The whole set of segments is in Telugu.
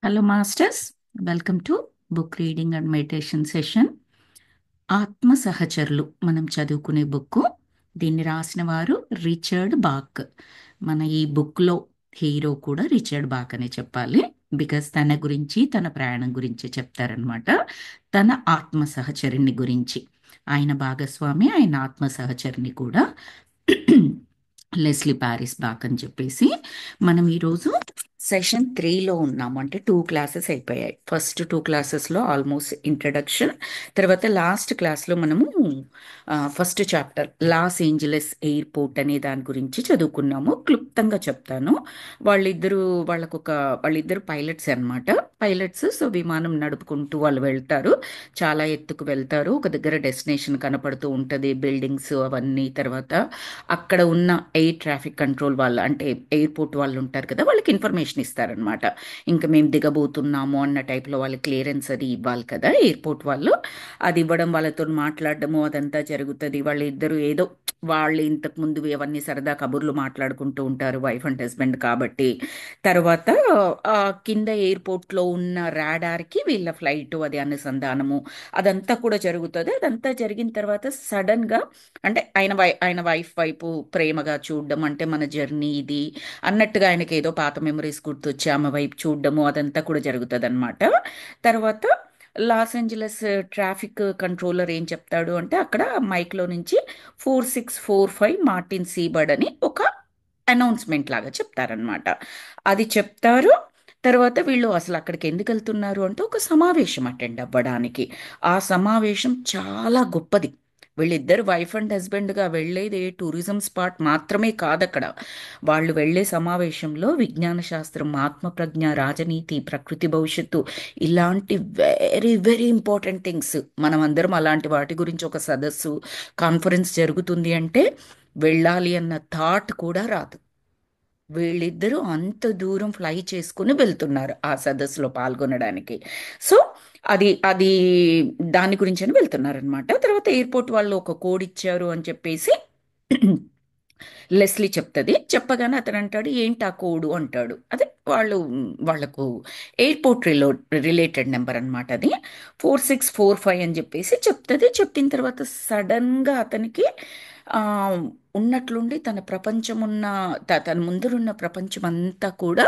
Hello masters, welcome to book reading and meditation session. ఆత్మ సహచరులు మనం చదువుకునే బుక్. దీన్ని రాసిన వారు రిచర్డ్ బాక్. మన ఈ బుక్లో హీరో కూడా రిచర్డ్ బాక్ అనే చెప్పాలి. బికాస్ తన గురించి, తన ప్రయాణం గురించి చెప్తారనమాట. తన ఆత్మ సహచరుని గురించి, ఆయన భాగస్వామి, ఆయన ఆత్మ సహచరిని కూడా లెస్లీ ప్యారిస్ బాక్ అని చెప్పేసి. మనం ఈరోజు సెషన్ 3లో ఉన్నాము. అంటే 2 క్లాసెస్ అయిపోయాయి. ఫస్ట్ 2 క్లాసెస్లో ఆల్మోస్ట్ ఇంట్రడక్షన్, తర్వాత లాస్ట్ క్లాస్లో మనము first chapter Los Angeles airport అనే దాని గురించి చదువుకున్నాము. క్లుప్తంగా చెప్తాను. వాళ్ళిద్దరు వాళ్ళిద్దరు పైలట్స్ అన్నమాట. పైలట్స్. సో విమానం నడుపుకుంటూ వాళ్ళు వెళ్తారు. చాలా ఎత్తుకు వెళ్తారు. ఒక దగ్గర డెస్టినేషన్ కనపడుతూ ఉంటుంది, బిల్డింగ్స్ అవన్నీ. తర్వాత అక్కడ ఉన్న ఎయిర్ ట్రాఫిక్ కంట్రోల్ వాళ్ళు, అంటే ఎయిర్పోర్ట్ వాళ్ళు ఉంటారు కదా, వాళ్ళకి ఇన్ఫర్మేషన్ ఇస్తారనమాట. ఇంకా మేము దిగబోతున్నాము అన్న టైప్లో వాళ్ళకి క్లియరెన్స్ అది ఇవ్వాలి కదా ఎయిర్పోర్ట్ వాళ్ళు. అది ఇవ్వడం, వాళ్ళతో మాట్లాడడము అదంతా జరుగుతుంది. వాళ్ళిద్దరూ ఏదో వాళ్ళు ఇంతకు ముందు అవన్నీ సరదా కబుర్లు మాట్లాడుకుంటూ ఉంటారు, వైఫ్ అండ్ హస్బెండ్ కాబట్టి. తర్వాత ఆ, కింద ఎయిర్పోర్ట్లో ఉన్న రాడార్కి వీళ్ళ ఫ్లైట్ అది అనుసంధానము అదంతా కూడా జరుగుతుంది. అదంతా జరిగిన తర్వాత సడన్గా, అంటే ఆయన వైఫ్ వైపు ప్రేమగా చూడడం, అంటే మన జర్నీ ఇది అన్నట్టుగా ఆయనకి ఏదో పాత మెమరీస్ గుర్తొచ్చి ఆమె వైపు చూడడము అదంతా కూడా జరుగుతుంది అనమాట. తర్వాత లాస్ ఏంజలస్ ట్రాఫిక్ కంట్రోలర్ ఏం చెప్తాడు అంటే, అక్కడ మైక్లో నుంచి 4645 మార్టిన్ సీబర్డ్ అని ఒక అనౌన్స్మెంట్ లాగా చెప్తారనమాట. అది చెప్తారు. తర్వాత వీళ్ళు అసలు అక్కడికి ఎందుకు వెళ్తున్నారు అంటే, ఒక సమావేశం అటెండ్ అవ్వడానికి. ఆ సమావేశం చాలా గొప్పది. వీళ్ళిద్దరు వైఫ్ అండ్ హస్బెండ్గా వెళ్ళేది టూరిజం స్పాట్ మాత్రమే కాదక్కడ. వాళ్ళు వెళ్ళే సమావేశంలో విజ్ఞాన శాస్త్రం, ఆత్మప్రజ్ఞ, రాజనీతి, ప్రకృతి భవిష్యత్తు, ఇలాంటి వెరీ వెరీ ఇంపార్టెంట్ థింగ్స్. మనం అందరం అలాంటి వాటి గురించి ఒక సదస్సు, కాన్ఫరెన్స్ జరుగుతుంది అంటే వెళ్ళాలి అన్న థాట్ కూడా రాదు. వీళ్ళిద్దరూ అంత దూరం ఫ్లై చేసుకుని వెళ్తున్నారు ఆ సదస్సులో పాల్గొనడానికి. సో అది అది దాని గురించి అని వెళ్తున్నారు అనమాట. తర్వాత ఎయిర్పోర్ట్ వాళ్ళు ఒక కోడ్ ఇచ్చారు అని చెప్పేసి లెస్లీ చెప్తుంది. చెప్పగానే అతను అంటాడు, ఏంటి ఆ కోడు అంటాడు. అదే వాళ్ళకు ఎయిర్పోర్ట్ రిలేటెడ్ నెంబర్ అనమాట. అది 4645 అని చెప్పేసి చెప్తుంది. చెప్పిన తర్వాత సడన్గా అతనికి ఆ, ఉన్నట్లుండి తన ప్రపంచం ఉన్న తన ముందరున్న ప్రపంచం అంతా కూడా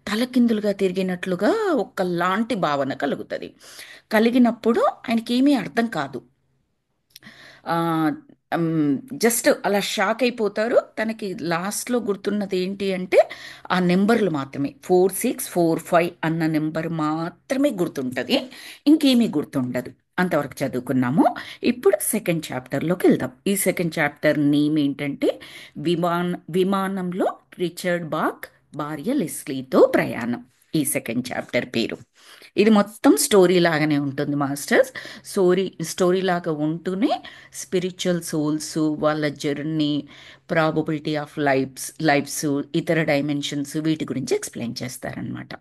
తలకిందులుగా తిరిగినట్లుగా ఒకలాంటి భావన కలుగుతుంది. కలిగినప్పుడు ఆయనకి ఏమీ అర్థం కాదు. ఆ, జస్ట్ అలా షాక్ అయిపోతారు. తనకి లాస్ట్లో గుర్తున్నది ఏంటి అంటే ఆ నెంబర్లు మాత్రమే, 4645 అన్న నెంబర్ మాత్రమే గుర్తుంటుంది. ఇంకేమీ గుర్తుండదు. అంతవరకు చదువుకున్నాము. ఇప్పుడు సెకండ్ చాప్టర్లోకి వెళ్దాం. ఈ సెకండ్ చాప్టర్ నేమ్ ఏంటంటే, విమానంలో రిచర్డ్ బాక్ భార్య లెస్లీతో ప్రయాణం. ఈ సెకండ్ చాప్టర్ పేరు. ఇది మొత్తం స్టోరీ లాగానే ఉంటుంది మాస్టర్స్. స్టోరీ లాగా ఉంటూనే స్పిరిచువల్ సోల్స్, వాళ్ళ జర్నీ, ప్రాబబిలిటీ ఆఫ్ లైఫ్స్, ఇతర డైమెన్షన్స్, వీటి గురించి ఎక్స్ప్లెయిన్ చేస్తారనమాట.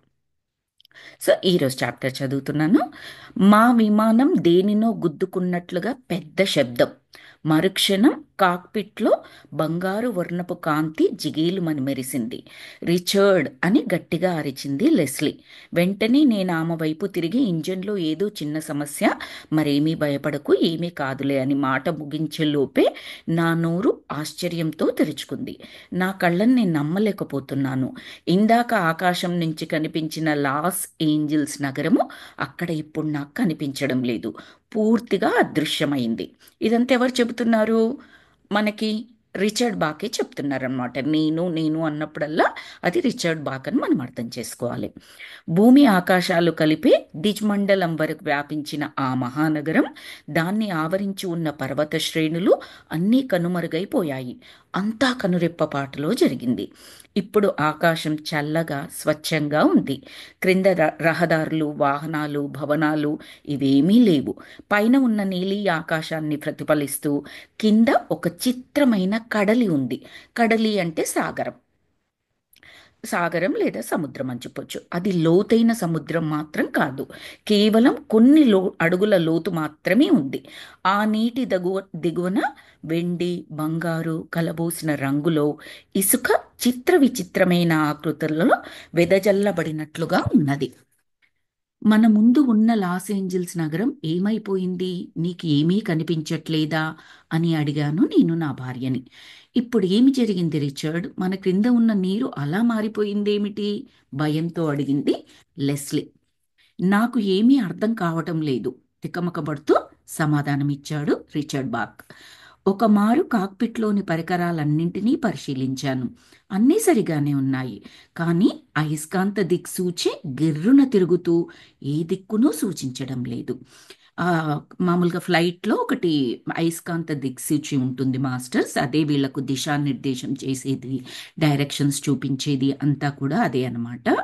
సో ఈరోజు చాప్టర్ చదువుతున్నాను. మా విమానం దేనినో గుద్దుకున్నట్లుగా పెద్ద శబ్దం. మరుక్షణం కాక్పిట్లో బంగారు వర్ణపు కాంతి జిగేలుమని మెరిసింది. రిచర్డ్ అని గట్టిగా అరిచింది లెస్లీ. వెంటనే నేను ఆమె వైపు తిరిగి, ఇంజన్లో ఏదో చిన్న సమస్య, మరేమీ భయపడకు, ఏమీ కాదులే అని మాట ముగించేలోపే నా నోరు ఆశ్చర్యంతో తెరుచుకుంది. నా కళ్ళని నేను నమ్మలేకపోతున్నాను. ఇందాక ఆకాశం నుంచి కనిపించిన లాస్ ఏంజల్స్ నగరము అక్కడ ఇప్పుడు నాకు కనిపించడం లేదు. పూర్తిగా అదృశ్యమైంది. ఇదంతా ఎవరు చెబుతున్నారు మనకి? రిచర్డ్ బాకే చెప్తున్నారనమాట. నేను నేను అన్నప్పుడల్లా అది రిచర్డ్ బాక్ అని మనం అర్థం చేసుకోవాలి. భూమి ఆకాశాలు కలిపి డిజ్మండలం వరకు వ్యాపించిన ఆ మహానగరం, దాన్ని ఆవరించి ఉన్న పర్వత శ్రేణులు అన్నీ కనుమరుగైపోయాయి. అంతా కనురెప్పపాటులో జరిగింది. ఇప్పుడు ఆకాశం చల్లగా స్వచ్ఛంగా ఉంది. క్రింద రహదారులు, వాహనాలు, భవనాలు ఇవేమీ లేవు. పైన ఉన్న నీలి ఆకాశాన్ని ప్రతిఫలిస్తూ కింద ఒక చిత్రమైన కడలి ఉంది. కడలి అంటే సాగరం. సాగరం లేదా సముద్రం అని చెప్పొచ్చు. అది లోతైన సముద్రం మాత్రం కాదు. కేవలం కొన్ని అడుగుల లోతు మాత్రమే ఉంది. ఆ నీటి దిగువన వెండి, బంగారు కలబోసిన రంగులో ఇసుక చిత్ర విచిత్రమైన ఆకృతులలో వెదజల్లబడినట్లుగా ఉన్నది. మన ముందు ఉన్న లాస్ ఏంజల్స్ నగరం ఏమైపోయింది? నీకు ఏమీ కనిపించట్లేదా అని అడిగాను నేను నా భార్యని. ఇప్పుడు ఏమి జరిగింది రిచర్డ్? మన క్రింద ఉన్న నీరు అలా మారిపోయిందేమిటి? భయంతో అడిగింది లెస్లీ. నాకు ఏమీ అర్థం కావటం లేదు, తికమకబడుతూ సమాధానమిచ్చాడు రిచర్డ్ బాక్. ఒక మారు కాక్పిట్లోని పరికరాలన్నింటినీ పరిశీలించాను. అన్నీ సరిగానే ఉన్నాయి. కానీ అయస్కాంత దిక్సూచి గిర్రున తిరుగుతూ ఏ దిక్కునూ సూచించడం లేదు. ఆ, మామూలుగా ఫ్లైట్లో ఒకటి అయస్కాంత దిక్సూచి ఉంటుంది మాస్టర్స్. అదే వీళ్ళకు దిశానిర్దేశం చేసేది, డైరెక్షన్స్ చూపించేది అంతా కూడా అదే అన్నమాట.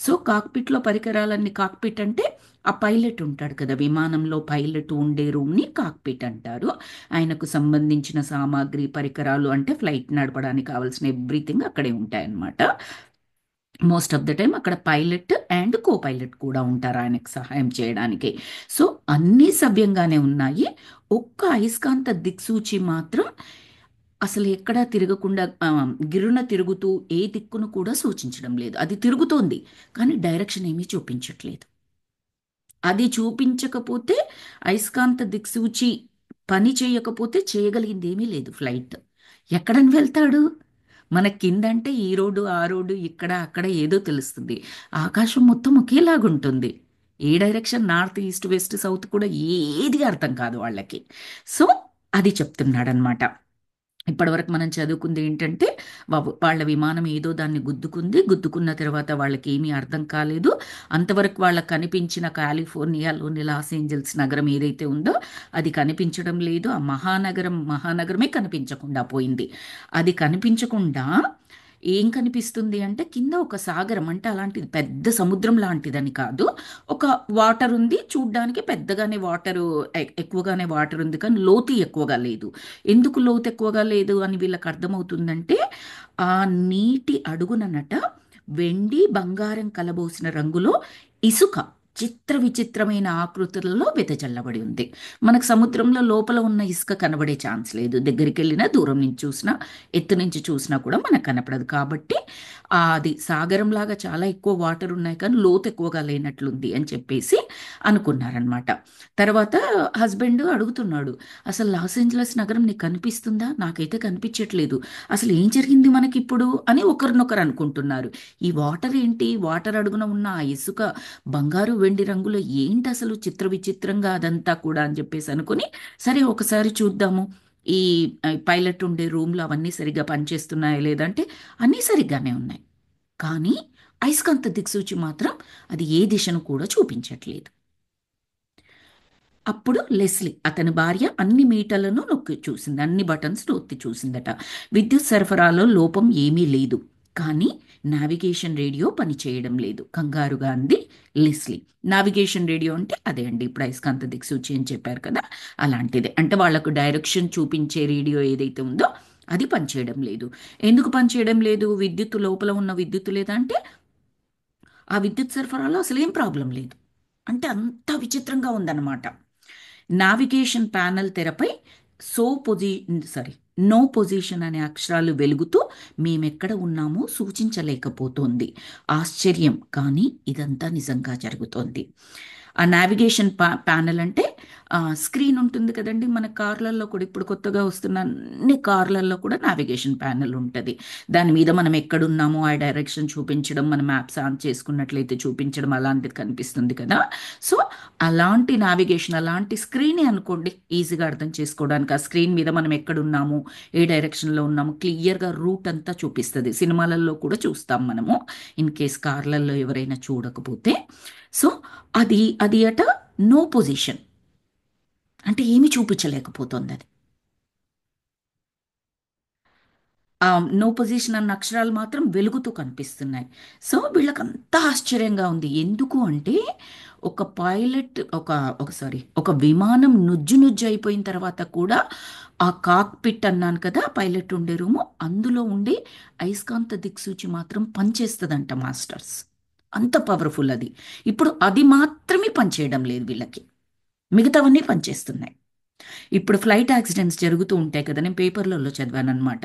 సో కాక్పిట్లో పరికరాలన్నీ, కాక్పిట్ అంటే ఆ పైలట్ ఉంటాడు కదా, విమానంలో పైలట్ ఉండే రూమ్ని కాక్పిట్ అంటారు. ఆయనకు సంబంధించిన సామాగ్రి, పరికరాలు అంటే ఫ్లైట్ నడపడానికి కావాల్సిన ఎవ్రీథింగ్ అక్కడే ఉంటాయన్నమాట. మోస్ట్ ఆఫ్ ద టైం అక్కడ పైలట్ అండ్ కో పైలట్ కూడా ఉంటారు ఆయనకు సహాయం చేయడానికి. సో అన్నీ సవ్యంగానే ఉన్నాయి. ఒక్క అయస్కాంత దిక్సూచి మాత్రం అసలు ఎక్కడా తిరగకుండా గిరున తిరుగుతూ ఏ దిక్కును కూడా సూచించడం లేదు. అది తిరుగుతోంది కానీ డైరెక్షన్ ఏమీ చూపించట్లేదు. అది చూపించకపోతే, అయస్కాంత దిక్సూచి పని చేయకపోతే చేయగలిగింది ఏమీ లేదు ఫ్లైట్. ఎక్కడని వెళ్తాడు? మన కిందంటే ఈ రోడ్డు ఆ రోడ్డు ఇక్కడ అక్కడ ఏదో తెలుస్తుంది. ఆకాశం మొత్తం ఒకేలాగుంటుంది. ఏ direction, north east west south కూడా ఏది అర్థం కాదు వాళ్ళకి. సో అది చెప్తున్నాడనమాట. ఇప్పటివరకు మనం చదువుకుంది ఏంటంటే, వాళ్ళ విమానం ఏదో దాన్ని గుద్దుకుంది, గుద్దుకున్న తర్వాత వాళ్ళకి ఏమీ అర్థం కాలేదు. అంతవరకు వాళ్ళకి కనిపించిన కాలిఫోర్నియాలోని లాస్ ఏంజల్స్ నగరం ఏదైతే ఉందో అది కనిపించడం లేదు. ఆ మహానగరమే కనిపించకుండా పోయింది. అది కనిపించకుండా ఏం కనిపిస్తుంది అంటే, కింద ఒక సాగరం, అంటే అలాంటిది పెద్ద సముద్రం లాంటిదని కాదు, ఒక వాటర్ ఉంది. చూడ్డానికి పెద్దగానే వాటరు, ఎక్కువగానే వాటర్ ఉంది కానీ లోతు ఎక్కువగా లేదు. ఎందుకు లోతు ఎక్కువగా లేదు అని వీళ్ళకి అర్థమవుతుందంటే, ఆ నీటి అడుగుననట వెండి బంగారం కలబోసిన రంగులో ఇసుక చిత్ర విచిత్రమైన ఆకృతులలో వెదజల్లబడి ఉంది. మనకు సముద్రంలో లోపల ఉన్న ఇసుక కనబడే ఛాన్స్ లేదు. దగ్గరికి వెళ్ళినా, దూరం నుంచి చూసినా, ఎత్తు నుంచి చూసినా కూడా మనకు కనపడదు. కాబట్టి అది సాగరంలాగా చాలా ఎక్కువ వాటర్ ఉన్నాయి కానీ లోతు ఎక్కువగా లేనట్లుంది అని చెప్పేసి అనుకున్నారనమాట. తర్వాత హస్బెండ్ అడుగుతున్నాడు, అసలు లాస్ ఏంజలస్ నగరం నీకు కనిపిస్తుందా? నాకైతే కనిపించట్లేదు. అసలు ఏం జరిగింది మనకిప్పుడు అని ఒకరినొకరు అనుకుంటున్నారు. ఈ వాటర్ ఏంటి, వాటర్ అడుగున ఉన్న ఆ ఇసుక బంగారు వెండి రంగులో ఏంటి అసలు, చిత్ర విచిత్రంగా అదంతా కూడా అని చెప్పేసి అనుకుని, సరే ఒకసారి చూద్దాము ఈ పైలట్ ఉండే రూమ్లో అవన్నీ సరిగ్గా పనిచేస్తున్నాయా లేదంటే అన్నీ సరిగ్గానే ఉన్నాయి. కానీ అయస్కాంత దిక్సూచి మాత్రం అది ఏ దిశను కూడా చూపించట్లేదు. అప్పుడు లెస్లీ, అతని భార్య, అన్ని మీటర్లను నొక్కి చూసింది, అన్ని బటన్స్ నొక్కి చూసిందట. విద్యుత్ సరఫరాలో లోపం ఏమీ లేదు, కానీ నావిగేషన్ రేడియో పనిచేయడం లేదు. కంగారుగా అంది లెస్లీ. నావిగేషన్ రేడియో అంటే అదే అండి, ఇప్పుడు అయస్కాంత దిక్సూచి అని చెప్పారు కదా, అలాంటిదే. అంటే వాళ్ళకు డైరెక్షన్ చూపించే రేడియో ఏదైతే ఉందో అది పనిచేయడం లేదు. ఎందుకు పనిచేయడం లేదు? విద్యుత్ లోపల ఉన్న విద్యుత్ లేదా అంటే, ఆ విద్యుత్ సరఫరాలో అసలు ఏం ప్రాబ్లం లేదు. అంటే అంత విచిత్రంగా ఉందన్నమాట. నావిగేషన్ ప్యానెల్ తెరపై సో పొజి సారీ నో పొజిషన్ అనే అక్షరాలు వెలుగుతూ మేమెక్కడ ఉన్నామో సూచించలేకపోతోంది. ఆశ్చర్యం, కానీ ఇదంతా నిజంగా జరుగుతోంది. ఆ నావిగేషన్ ప్యానెల్ అంటే స్క్రీన్ ఉంటుంది కదండి మన కార్లలో కూడా, ఇప్పుడు కొత్తగా వస్తున్న అన్ని కార్లలో కూడా నావిగేషన్ ప్యానెల్ ఉంటుంది. దాని మీద మనం ఎక్కడున్నామో ఆ డైరెక్షన్ చూపించడం, మన మ్యాప్స్ ఆన్ చేసుకున్నట్లయితే చూపించడం, అలాంటిది కనిపిస్తుంది కదా. సో అలాంటి నావిగేషన్, అలాంటి స్క్రీనే అనుకోండి ఈజీగా అర్థం చేసుకోవడానికి. ఆ స్క్రీన్ మీద మనం ఎక్కడున్నాము, ఏ డైరెక్షన్లో ఉన్నాము క్లియర్గా రూట్ అంతా చూపిస్తుంది. సినిమాలలో కూడా చూస్తాం మనము, ఇన్ కేస్ కార్లలో ఎవరైనా చూడకపోతే. సో అది అది అట నో పొజిషన్, అంటే ఏమి చూపించలేకపోతుంది అది. ఆ నో పొజిషన్ అన్న అక్షరాలు మాత్రం వెలుగుతూ కనిపిస్తున్నాయి. సో వీళ్ళకంతా ఆశ్చర్యంగా ఉంది. ఎందుకు అంటే, ఒక పైలట్ ఒక విమానం నుజ్జు నుజ్జు అయిపోయిన తర్వాత కూడా ఆ కాక్పిట్ అన్నాను కదా, పైలట్ ఉండే రూము, అందులో ఉండే అయస్కాంత దిక్సూచి మాత్రం పనిచేస్తుందంట మాస్టర్స్. అంత పవర్ఫుల్ అది. ఇప్పుడు అది మాత్రమే పనిచేయడం లేదు వీళ్ళకి, మిగతావన్నీ పనిచేస్తున్నాయి. ఇప్పుడు ఫ్లైట్ యాక్సిడెంట్స్ జరుగుతూ ఉంటాయి కదా, నేను పేపర్లలో చదివానమాట.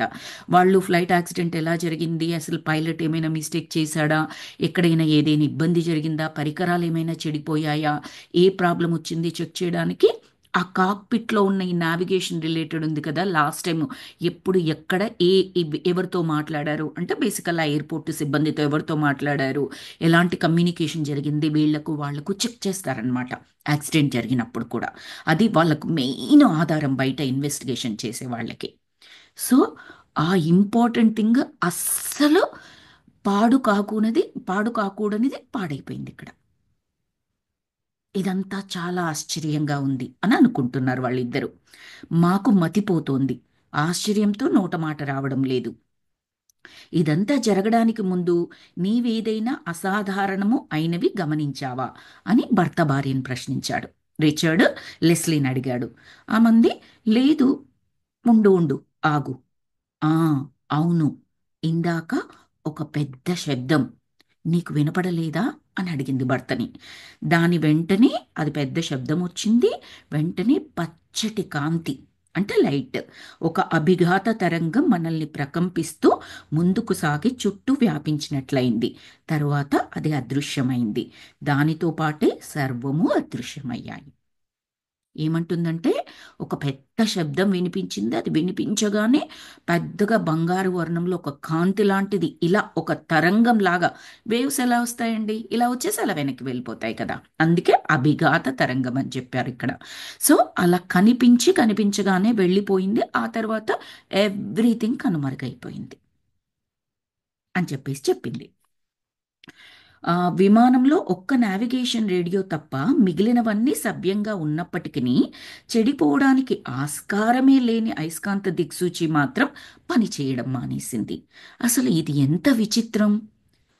వాళ్ళు ఫ్లైట్ యాక్సిడెంట్ ఎలా జరిగింది, అసలు పైలట్ ఏమైనా మిస్టేక్ చేశాడా, ఎక్కడైనా ఏదైనా ఇబ్బంది జరిగిందా, పరికరాలు ఏమైనా చెడిపోయాయా, ఏ ప్రాబ్లం వచ్చింది చెక్ చేయడానికి ఆ కాక్పిట్లో ఉన్న ఈ నావిగేషన్ రిలేటెడ్ ఉంది కదా, లాస్ట్ టైం ఎప్పుడు ఎక్కడ ఎవరితో మాట్లాడారు అంటే బేసికల్గా ఎయిర్పోర్ట్ సిబ్బందితో ఎవరితో మాట్లాడారు, ఎలాంటి కమ్యూనికేషన్ జరిగింది, వీళ్లకు వాళ్లకు చెక్ చేస్తారనమాట యాక్సిడెంట్ జరిగినప్పుడు కూడా. అది వాళ్ళకు మెయిన్ ఆధారం బయట ఇన్వెస్టిగేషన్ చేసే వాళ్ళకి. సో ఆ ఇంపార్టెంట్ థింగ్ అస్సలు పాడు కాకూడనిది పాడైపోయింది ఇక్కడ. ఇదంతా చాలా ఆశ్చర్యంగా ఉంది అని అనుకుంటున్నారు వాళ్ళిద్దరూ. మాకు మతిపోతోంది, ఆశ్చర్యంతో నోట మాట రావడం లేదు. ఇదంతా జరగడానికి ముందు నీవేదైనా అసాధారణము అయినవి గమనించావా అని భర్త భార్యను ప్రశ్నించాడు. రిచర్డ్ లెస్లీని అడిగాడు. ఆమంది, లేదు. ఉండు ఉండు, ఆగు. ఆ, అవును, ఇందాక ఒక పెద్ద శబ్దం నీకు వినపడలేదా అని అడిగింది భర్తని. దాని వెంటనే అది పెద్ద శబ్దం వచ్చింది. వెంటనే పచ్చటి కాంతి అంటే లైట్, ఒక అభిఘాత తరంగం మనల్ని ప్రకంపిస్తూ ముందుకు సాగి చుట్టూ వ్యాపించినట్లయింది. తరువాత అది అదృశ్యమైంది. దానితో పాటే సర్వము అదృశ్యమయ్యాయి. ఏమంటుందంటే, ఒక పెద్ద శబ్దం వినిపించింది. అది వినిపించగానే పెద్దగా బంగారు వర్ణంలో ఒక కాంతి లాంటిది, ఇలా ఒక తరంగం లాగా. వేవ్స్ ఎలా వస్తాయండి, ఇలా వచ్చేసి అలా వెనక్కి వెళ్ళిపోతాయి కదా, అందుకే అభిఘాత తరంగం అని చెప్పారు ఇక్కడ. సో అలా కనిపించగానే వెళ్ళిపోయింది. ఆ తర్వాత ఎవ్రీథింగ్ కనుమరుగైపోయింది అని చెప్పేసి చెప్పింది. విమానంలో ఒక్క నావిగేషన్ రేడియో తప్ప మిగిలినవన్నీ సవ్యంగా ఉన్నప్పటికీ చెడిపోవడానికి ఆస్కారమే లేని అయస్కాంత దిక్సూచి మాత్రం పనిచేయడం మానేసింది. అసలు ఇది ఎంత విచిత్రం!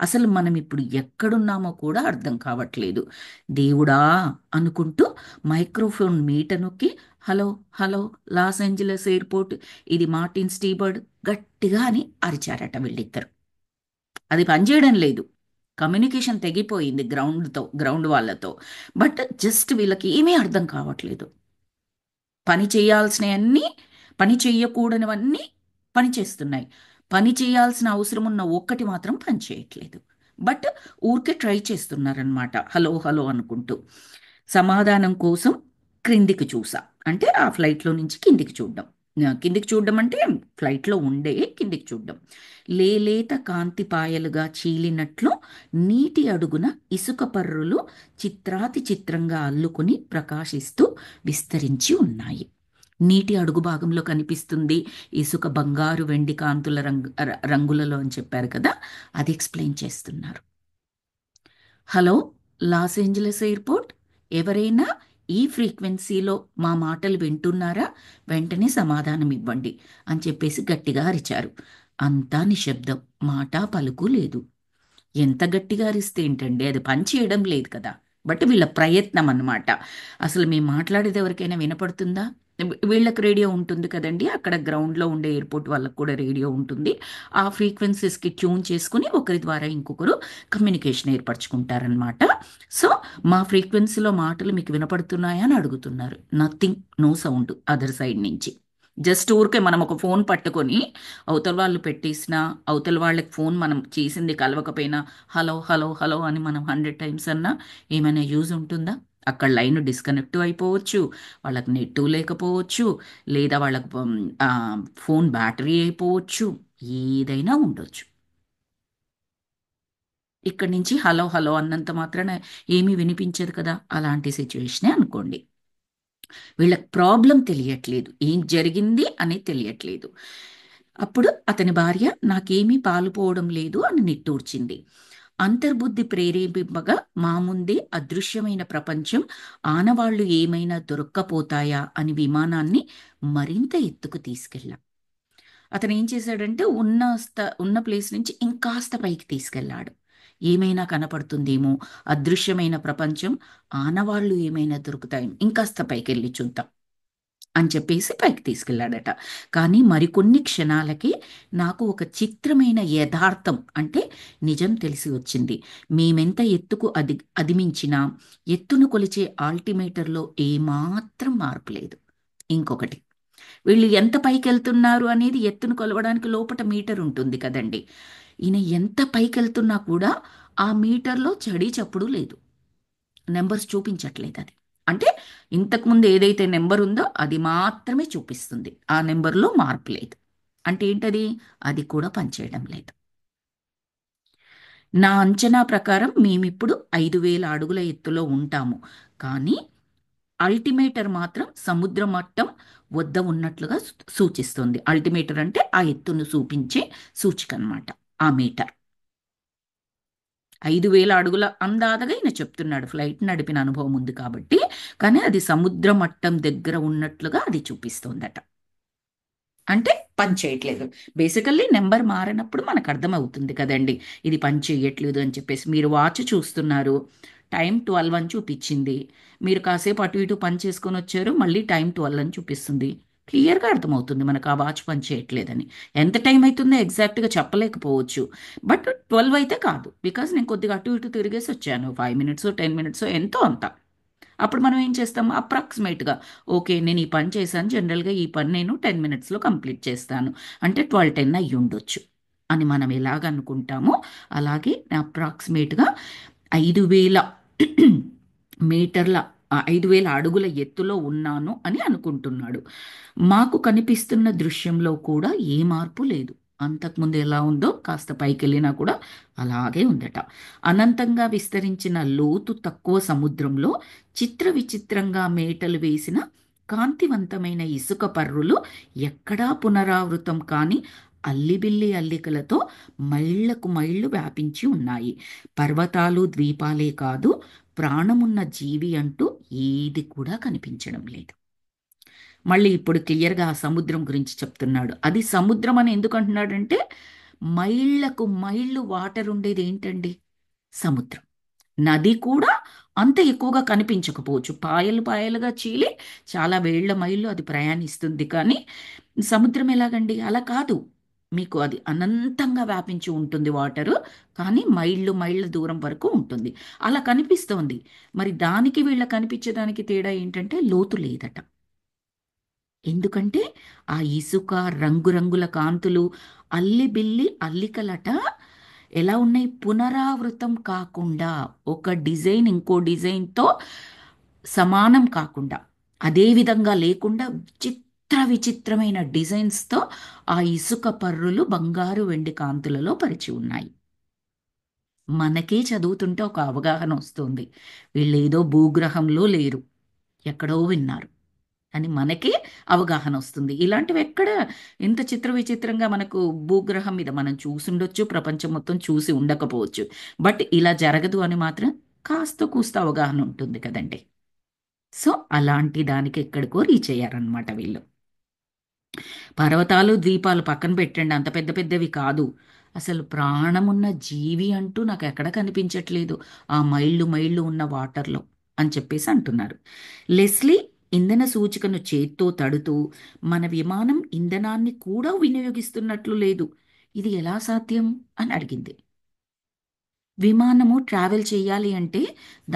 అసలు మనం ఇప్పుడు ఎక్కడున్నామో కూడా అర్థం కావట్లేదు. దేవుడా అనుకుంటూ మైక్రోఫోన్ మీట నొక్కి, hello hello, Los Angeles airport, ఇది మార్టిన్ స్టీబర్డ్, గట్టిగా అని అరిచారట వీళ్ళిద్దరు. అది పనిచేయడం లేదు. కమ్యూనికేషన్ తెగిపోయింది గ్రౌండ్ వాళ్ళతో. బట్ జస్ట్ వీళ్ళకి ఏమీ అర్థం కావట్లేదు. పని చేయాల్సినవన్నీ, పని చేయకూడనివన్నీ పని చేస్తున్నాయి. పని చేయాల్సిన అవసరం ఉన్న ఒక్కటి మాత్రం పని చేయట్లేదు. బట్ ఊరికే ట్రై చేస్తున్నారనమాట, హలో హలో అనుకుంటూ. సమాధానం కోసం క్రిందికి చూసా, అంటే ఆ ఫ్లైట్లో నుంచి కిందికి చూడడం. కిందికి చూడడం అంటే ఫ్లైట్లో ఉండే కిందికి చూడడం. లేలేత కాంతి పాయలుగా చీలినట్లు నీటి అడుగున ఇసుక పర్రులు చిత్రాతి చిత్రంగా అల్లుకుని ప్రకాశిస్తూ విస్తరించి ఉన్నాయి. నీటి అడుగు భాగంలో కనిపిస్తుంది ఇసుక బంగారు వెండి కాంతుల రంగులలో అని చెప్పారు కదా, అది ఎక్స్ప్లెయిన్ చేస్తున్నారు. హలో, లాస్ ఏంజలస్ ఎయిర్పోర్ట్, ఎవరైనా ఈ ఫ్రీక్వెన్సీలో మా మాటలు వింటున్నారా? వెంటనే సమాధానం ఇవ్వండి అని చెప్పేసి గట్టిగా అరిచారు. అంతా నిశ్శబ్దం, మాట పలుకు లేదు. ఎంత గట్టిగా అరిస్తే ఏంటండి, అది పని చేయడం లేదు కదా. బట్ వీళ్ళ ప్రయత్నం అన్నమాట. అసలు మేము మాట్లాడేది ఎవరికైనా వినపడుతుందా? వీళ్ళకి రేడియో ఉంటుంది కదండి, అక్కడ గ్రౌండ్లో ఉండే ఎయిర్పోర్ట్ వాళ్ళకు కూడా రేడియో ఉంటుంది. ఆ ఫ్రీక్వెన్సీస్కి ట్యూన్ చేసుకుని ఒకరి ద్వారా ఇంకొకరు కమ్యూనికేషన్ ఏర్పరచుకుంటారనమాట. సో మా ఫ్రీక్వెన్సీలో మాటలు మీకు వినపడుతున్నాయా అని అడుగుతున్నారు. Nothing, no sound other side నుంచి. జస్ట్ ఊరికే మనం ఒక ఫోన్ పట్టుకొని అవతల వాళ్ళు పెట్టేసిన, అవతల వాళ్ళకి ఫోన్ మనం చేసింది కలవకపోయినా హలో హలో హలో అని మనం 100 టైమ్స్ అన్నా ఏమైనా యూజ్ ఉంటుందా? అక్కడ లైన్ డిస్కనెక్ట్ అయిపోవచ్చు, వాళ్ళకి నెట్ లేకపోవచ్చు, లేదా వాళ్ళకి ఫోన్ బ్యాటరీ అయిపోవచ్చు, ఏదైనా ఉండొచ్చు. ఇక్కడి నుంచి హలో హలో అన్నంత మాత్రాన ఏమీ వినిపించదు కదా, అలాంటి సిచ్యువేషనే అనుకోండి. వీళ్ళకి ప్రాబ్లం తెలియట్లేదు, ఏం జరిగింది అని తెలియట్లేదు. అప్పుడు అతని భార్య నాకేమీ పాలుపోవడం లేదు అని నిట్టూర్చింది. అంతర్బుద్ధి ప్రేరేపింపగా మా ముందే అదృశ్యమైన ప్రపంచం ఆనవాళ్లు ఏమైనా దొరక్కపోతాయా అని విమానాన్ని మరింత ఎత్తుకు తీసుకెళ్ళాం. అతను ఏం చేశాడంటే ఉన్న ప్లేస్ నుంచి ఇంకాస్త పైకి తీసుకెళ్ళాడు. ఏమైనా కనపడుతుందేమో, అదృశ్యమైన ప్రపంచం ఆనవాళ్లు ఏమైనా దొరుకుతాయి, ఇంకాస్త పైకి వెళ్ళి చూద్దాం అని చెప్పేసి పైకి తీసుకెళ్ళాడట. కానీ మరికొన్ని క్షణాలకి నాకు ఒక చిత్రమైన యథార్థం అంటే నిజం తెలిసి వచ్చింది. మేమెంత ఎత్తుకు అదిమించినా ఎత్తును కొలిచే ఆల్టిమేటర్లో ఏమాత్రం మార్పు లేదు. ఇంకొకటి, వీళ్ళు ఎంత పైకి వెళ్తున్నారు అనేది ఎత్తును కొలవడానికి లోపట మీటర్ ఉంటుంది కదండి. ఈయన ఎంత పైకి వెళ్తున్నా కూడా ఆ మీటర్లో చడి చప్పుడు లేదు, నెంబర్స్ చూపించట్లేదు అది. అంటే ఇంతకుముందు ఏదైతే నెంబర్ ఉందో అది మాత్రమే చూపిస్తుంది, ఆ నెంబర్లో మార్పు లేదు. అంటే ఏంటది? అది కూడా పనిచేయడం లేదు. నా అంచనా ప్రకారం మేమిప్పుడు 5,000 అడుగుల ఎత్తులో ఉంటాము, కానీ అల్టిమేటర్ మాత్రం సముద్ర మట్టం వద్ద ఉన్నట్లుగా సూచిస్తుంది. అల్టిమేటర్ అంటే ఆ ఎత్తును చూపించే సూచిక అన్నమాట, ఆ మీటర్. 5,000 అడుగుల అందాదగా ఈయన చెప్తున్నాడు, ఫ్లైట్ నడిపిన అనుభవం ఉంది కాబట్టి. కానీ అది సముద్ర మట్టం దగ్గర ఉన్నట్లుగా అది చూపిస్తోందట. అంటే పని చేయట్లేదు. బేసికల్లీ నెంబర్ మారినప్పుడు మనకు అర్థమవుతుంది కదండి, ఇది పని చేయట్లేదు అని చెప్పేసి. మీరు వాచ్ చూస్తున్నారు, టైం 12 అని చూపించింది. మీరు కాసేపు అటు ఇటు పని చేసుకొని వచ్చారు, మళ్ళీ టైం 12 అని చూపిస్తుంది. క్లియర్గా అర్థమవుతుంది మనకు ఆ వాచ్ పని చేయట్లేదని. ఎంత టైం అవుతుందో ఎగ్జాక్ట్గా చెప్పలేకపోవచ్చు, బట్ 12 అయితే కాదు. బికాజ్ నేను కొద్దిగా అటు ఇటు తిరిగేసి వచ్చాను, 5 మినిట్స్ 10 మినిట్స్ ఎంతో అంత. అప్పుడు మనం ఏం చేస్తాం, అప్రాక్సిమేట్గా ఓకే నేను ఈ పని చేశాను, జనరల్గా ఈ పని నేను 10 మినిట్స్లో కంప్లీట్ చేస్తాను, అంటే 12:10 అయ్యి ఉండొచ్చు అని మనం ఎలాగ అనుకుంటామో, అలాగే అప్రాక్సిమేట్గా 5,000 మీటర్ల 5,000 అడుగుల ఎత్తులో ఉన్నాను అని అనుకుంటున్నాడు. మాకు కనిపిస్తున్న దృశ్యంలో కూడా ఏ మార్పు లేదు. అంతకుముందు ఎలా ఉందో కాస్త పైకి వెళ్ళినా కూడా అలాగే ఉందట. అనంతంగా విస్తరించిన లోతు తక్కువ సముద్రంలో చిత్ర విచిత్రంగా మేటలు వేసిన కాంతివంతమైన ఇసుక పర్రులు ఎక్కడా పునరావృతం కాని అల్లిబిల్లి అల్లికలతో మైళ్లకు మైళ్ళు వ్యాపించి ఉన్నాయి. పర్వతాలు ద్వీపాలే కాదు, ప్రాణమున్న జీవి అంటూ ఏది కూడా కనిపించడం లేదు. మళ్ళీ ఇప్పుడు క్లియర్గా ఆ సముద్రం గురించి చెప్తున్నాడు. అది సముద్రం అని ఎందుకు అంటున్నాడంటే, మైళ్ళకు మైళ్ళు వాటర్ ఉండేది ఏంటండి? సముద్రం. నది కూడా అంత ఎక్కువగా కనిపించకపోవచ్చు, పాయలు పాయలుగా చీలి చాలా వేళ్ల మైళ్ళు అది ప్రయాణిస్తుంది. కానీ సముద్రం ఎలాగండి? అలా కాదు, మీకు అది అనంతంగా వ్యాపించి ఉంటుంది వాటరు, కానీ మైళ్ళు మైళ్ళ దూరం వరకు ఉంటుంది. అలా కనిపిస్తోంది. మరి దానికి వీళ్ళ కనిపించేదానికి తేడా ఏంటంటే లోతు లేదట. ఎందుకంటే ఆ ఇసుక రంగురంగుల కాంతులు అల్లిబిల్లి అల్లికలట ఎలా ఉన్నాయి? పునరావృతం కాకుండా, ఒక డిజైన్ ఇంకో డిజైన్తో సమానం కాకుండా, అదే విధంగా లేకుండా చిత్ర విచిత్రమైన డిజైన్స్తో ఆ ఇసుక పర్రులు బంగారు వెండి కాంతులలో పరిచి ఉన్నాయి. మనకే చదువుతుంటే ఒక అవగాహన వస్తుంది, వీళ్ళేదో భూగ్రహంలో లేరు, ఎక్కడో విన్నారు అని మనకే అవగాహన వస్తుంది. ఇలాంటివి ఎక్కడ ఇంత చిత్ర విచిత్రంగా మనకు భూగ్రహం మీద మనం చూసుండొచ్చు, ప్రపంచం మొత్తం చూసి ఉండకపోవచ్చు, బట్ ఇలా జరగదు అని మాత్రం కాస్త కూస్త అవగాహన ఉంటుంది కదండి. సో అలాంటి దానికి ఎక్కడికో రీచ్ అయ్యారనమాట వీళ్ళు. పర్వతాలు ద్వీపాలు పక్కన పెట్టండి, అంత పెద్ద పెద్దవి కాదు, అసలు ప్రాణమున్న జీవి అంటూ నాకు ఎక్కడ కనిపించట్లేదు ఆ మైళ్ళు మైళ్ళు ఉన్న వాటర్లో అని చెప్పేసి అంటున్నారు. లెస్లీ ఇంధన సూచికను చేత్తో తడుతూ, మన విమానం ఇంధనాన్ని కూడా వినియోగిస్తున్నట్లు లేదు, ఇది ఎలా సాధ్యం అని అడిగింది. విమానము ట్రావెల్ చేయాలి అంటే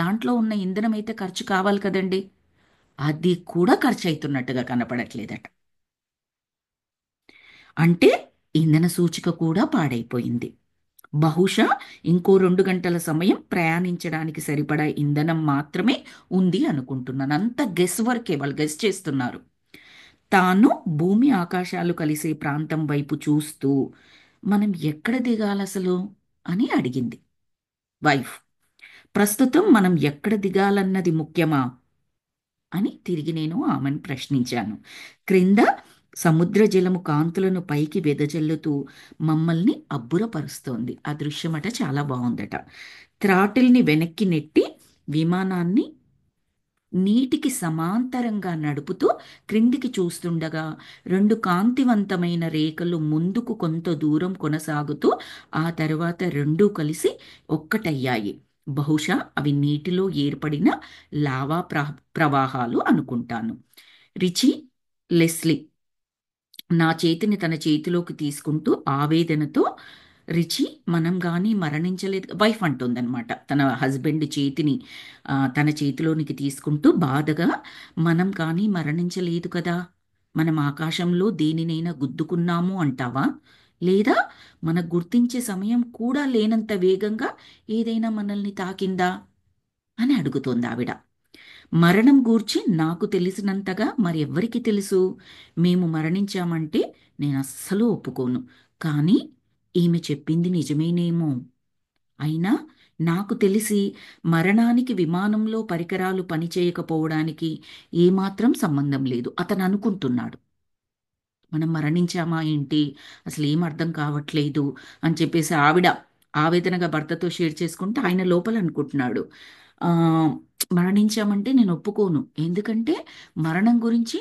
దాంట్లో ఉన్న ఇంధనం అయితే ఖర్చు కావాలి కదండి, అది కూడా ఖర్చు అవుతున్నట్టుగా కనపడట్లేదట. అంటే ఇంధన సూచిక కూడా పాడైపోయింది. బహుశా ఇంకో 2 గంటల సమయం ప్రయాణించడానికి సరిపడా ఇంధనం మాత్రమే ఉంది అనుకుంటున్నాను. అంత గెస్ వర్కే, వాళ్ళు గెస్ చేస్తున్నారు. తాను భూమి ఆకాశాలు కలిసే ప్రాంతం వైపు చూస్తూ, మనం ఎక్కడ దిగాలి అసలు అని అడిగింది వైఫ్. ప్రస్తుతం మనం ఎక్కడ దిగాలన్నది ముఖ్యమా అని తిరిగి నేను ఆమెను ప్రశ్నించాను. క్రింద సముద్ర జలము కాంతులను పైకి వెదజల్లుతూ మమ్మల్ని అబ్బురపరుస్తోంది. ఆ దృశ్యమట చాలా బాగుందట. త్రాటిల్ని వెనక్కి నెట్టి విమానాన్ని నీటికి సమాంతరంగా నడుపుతూ క్రిందికి చూస్తుండగా 2 కాంతివంతమైన రేఖలు ముందుకు కొంత దూరం కొనసాగుతూ ఆ తర్వాత రెండూ కలిసి ఒక్కటయ్యాయి. బహుశా అవి నీటిలో ఏర్పడిన లావా ప్రవాహాలు అనుకుంటాను. రిచి, లెస్లీ నా చేతిని తన చేతిలోకి తీసుకుంటూ ఆవేదనతో, రిచి మనం కానీ మరణించలేదు వైఫ్ అంటుందన్నమాట తన హస్బెండ్ చేతిని తన చేతిలోనికి తీసుకుంటూ బాధగా, మనం కానీ మరణించలేదు కదా, మనం ఆకాశంలో దేనినైనా గుద్దుకున్నాము అంటావా, లేదా మనకు గుర్తించే సమయం కూడా లేనంత వేగంగా ఏదైనా మనల్ని తాకిందా అని అడుగుతోంది ఆవిడ. మరణం గూర్చి నాకు తెలిసినంతగా మరెవ్వరికి తెలుసు? మేము మరణించామంటే నేను అస్సలు ఒప్పుకోను. కానీ ఈమె చెప్పింది నిజమేనేమో. అయినా నాకు తెలిసి మరణానికి విమానంలో పరికరాలు పనిచేయకపోవడానికి ఏమాత్రం సంబంధం లేదు అతను అనుకుంటున్నాడు. మనం మరణించామా ఏంటి, అసలు ఏం అర్థం కావట్లేదు అని చెప్పేసి ఆవిడ ఆవేదనగా భర్తతో షేర్ చేసుకుంటే ఆయన లోపల అనుకుంటున్నాడు, ఆ, మరణించామంటే నేను ఒప్పుకోను. ఎందుకంటే మరణం గురించి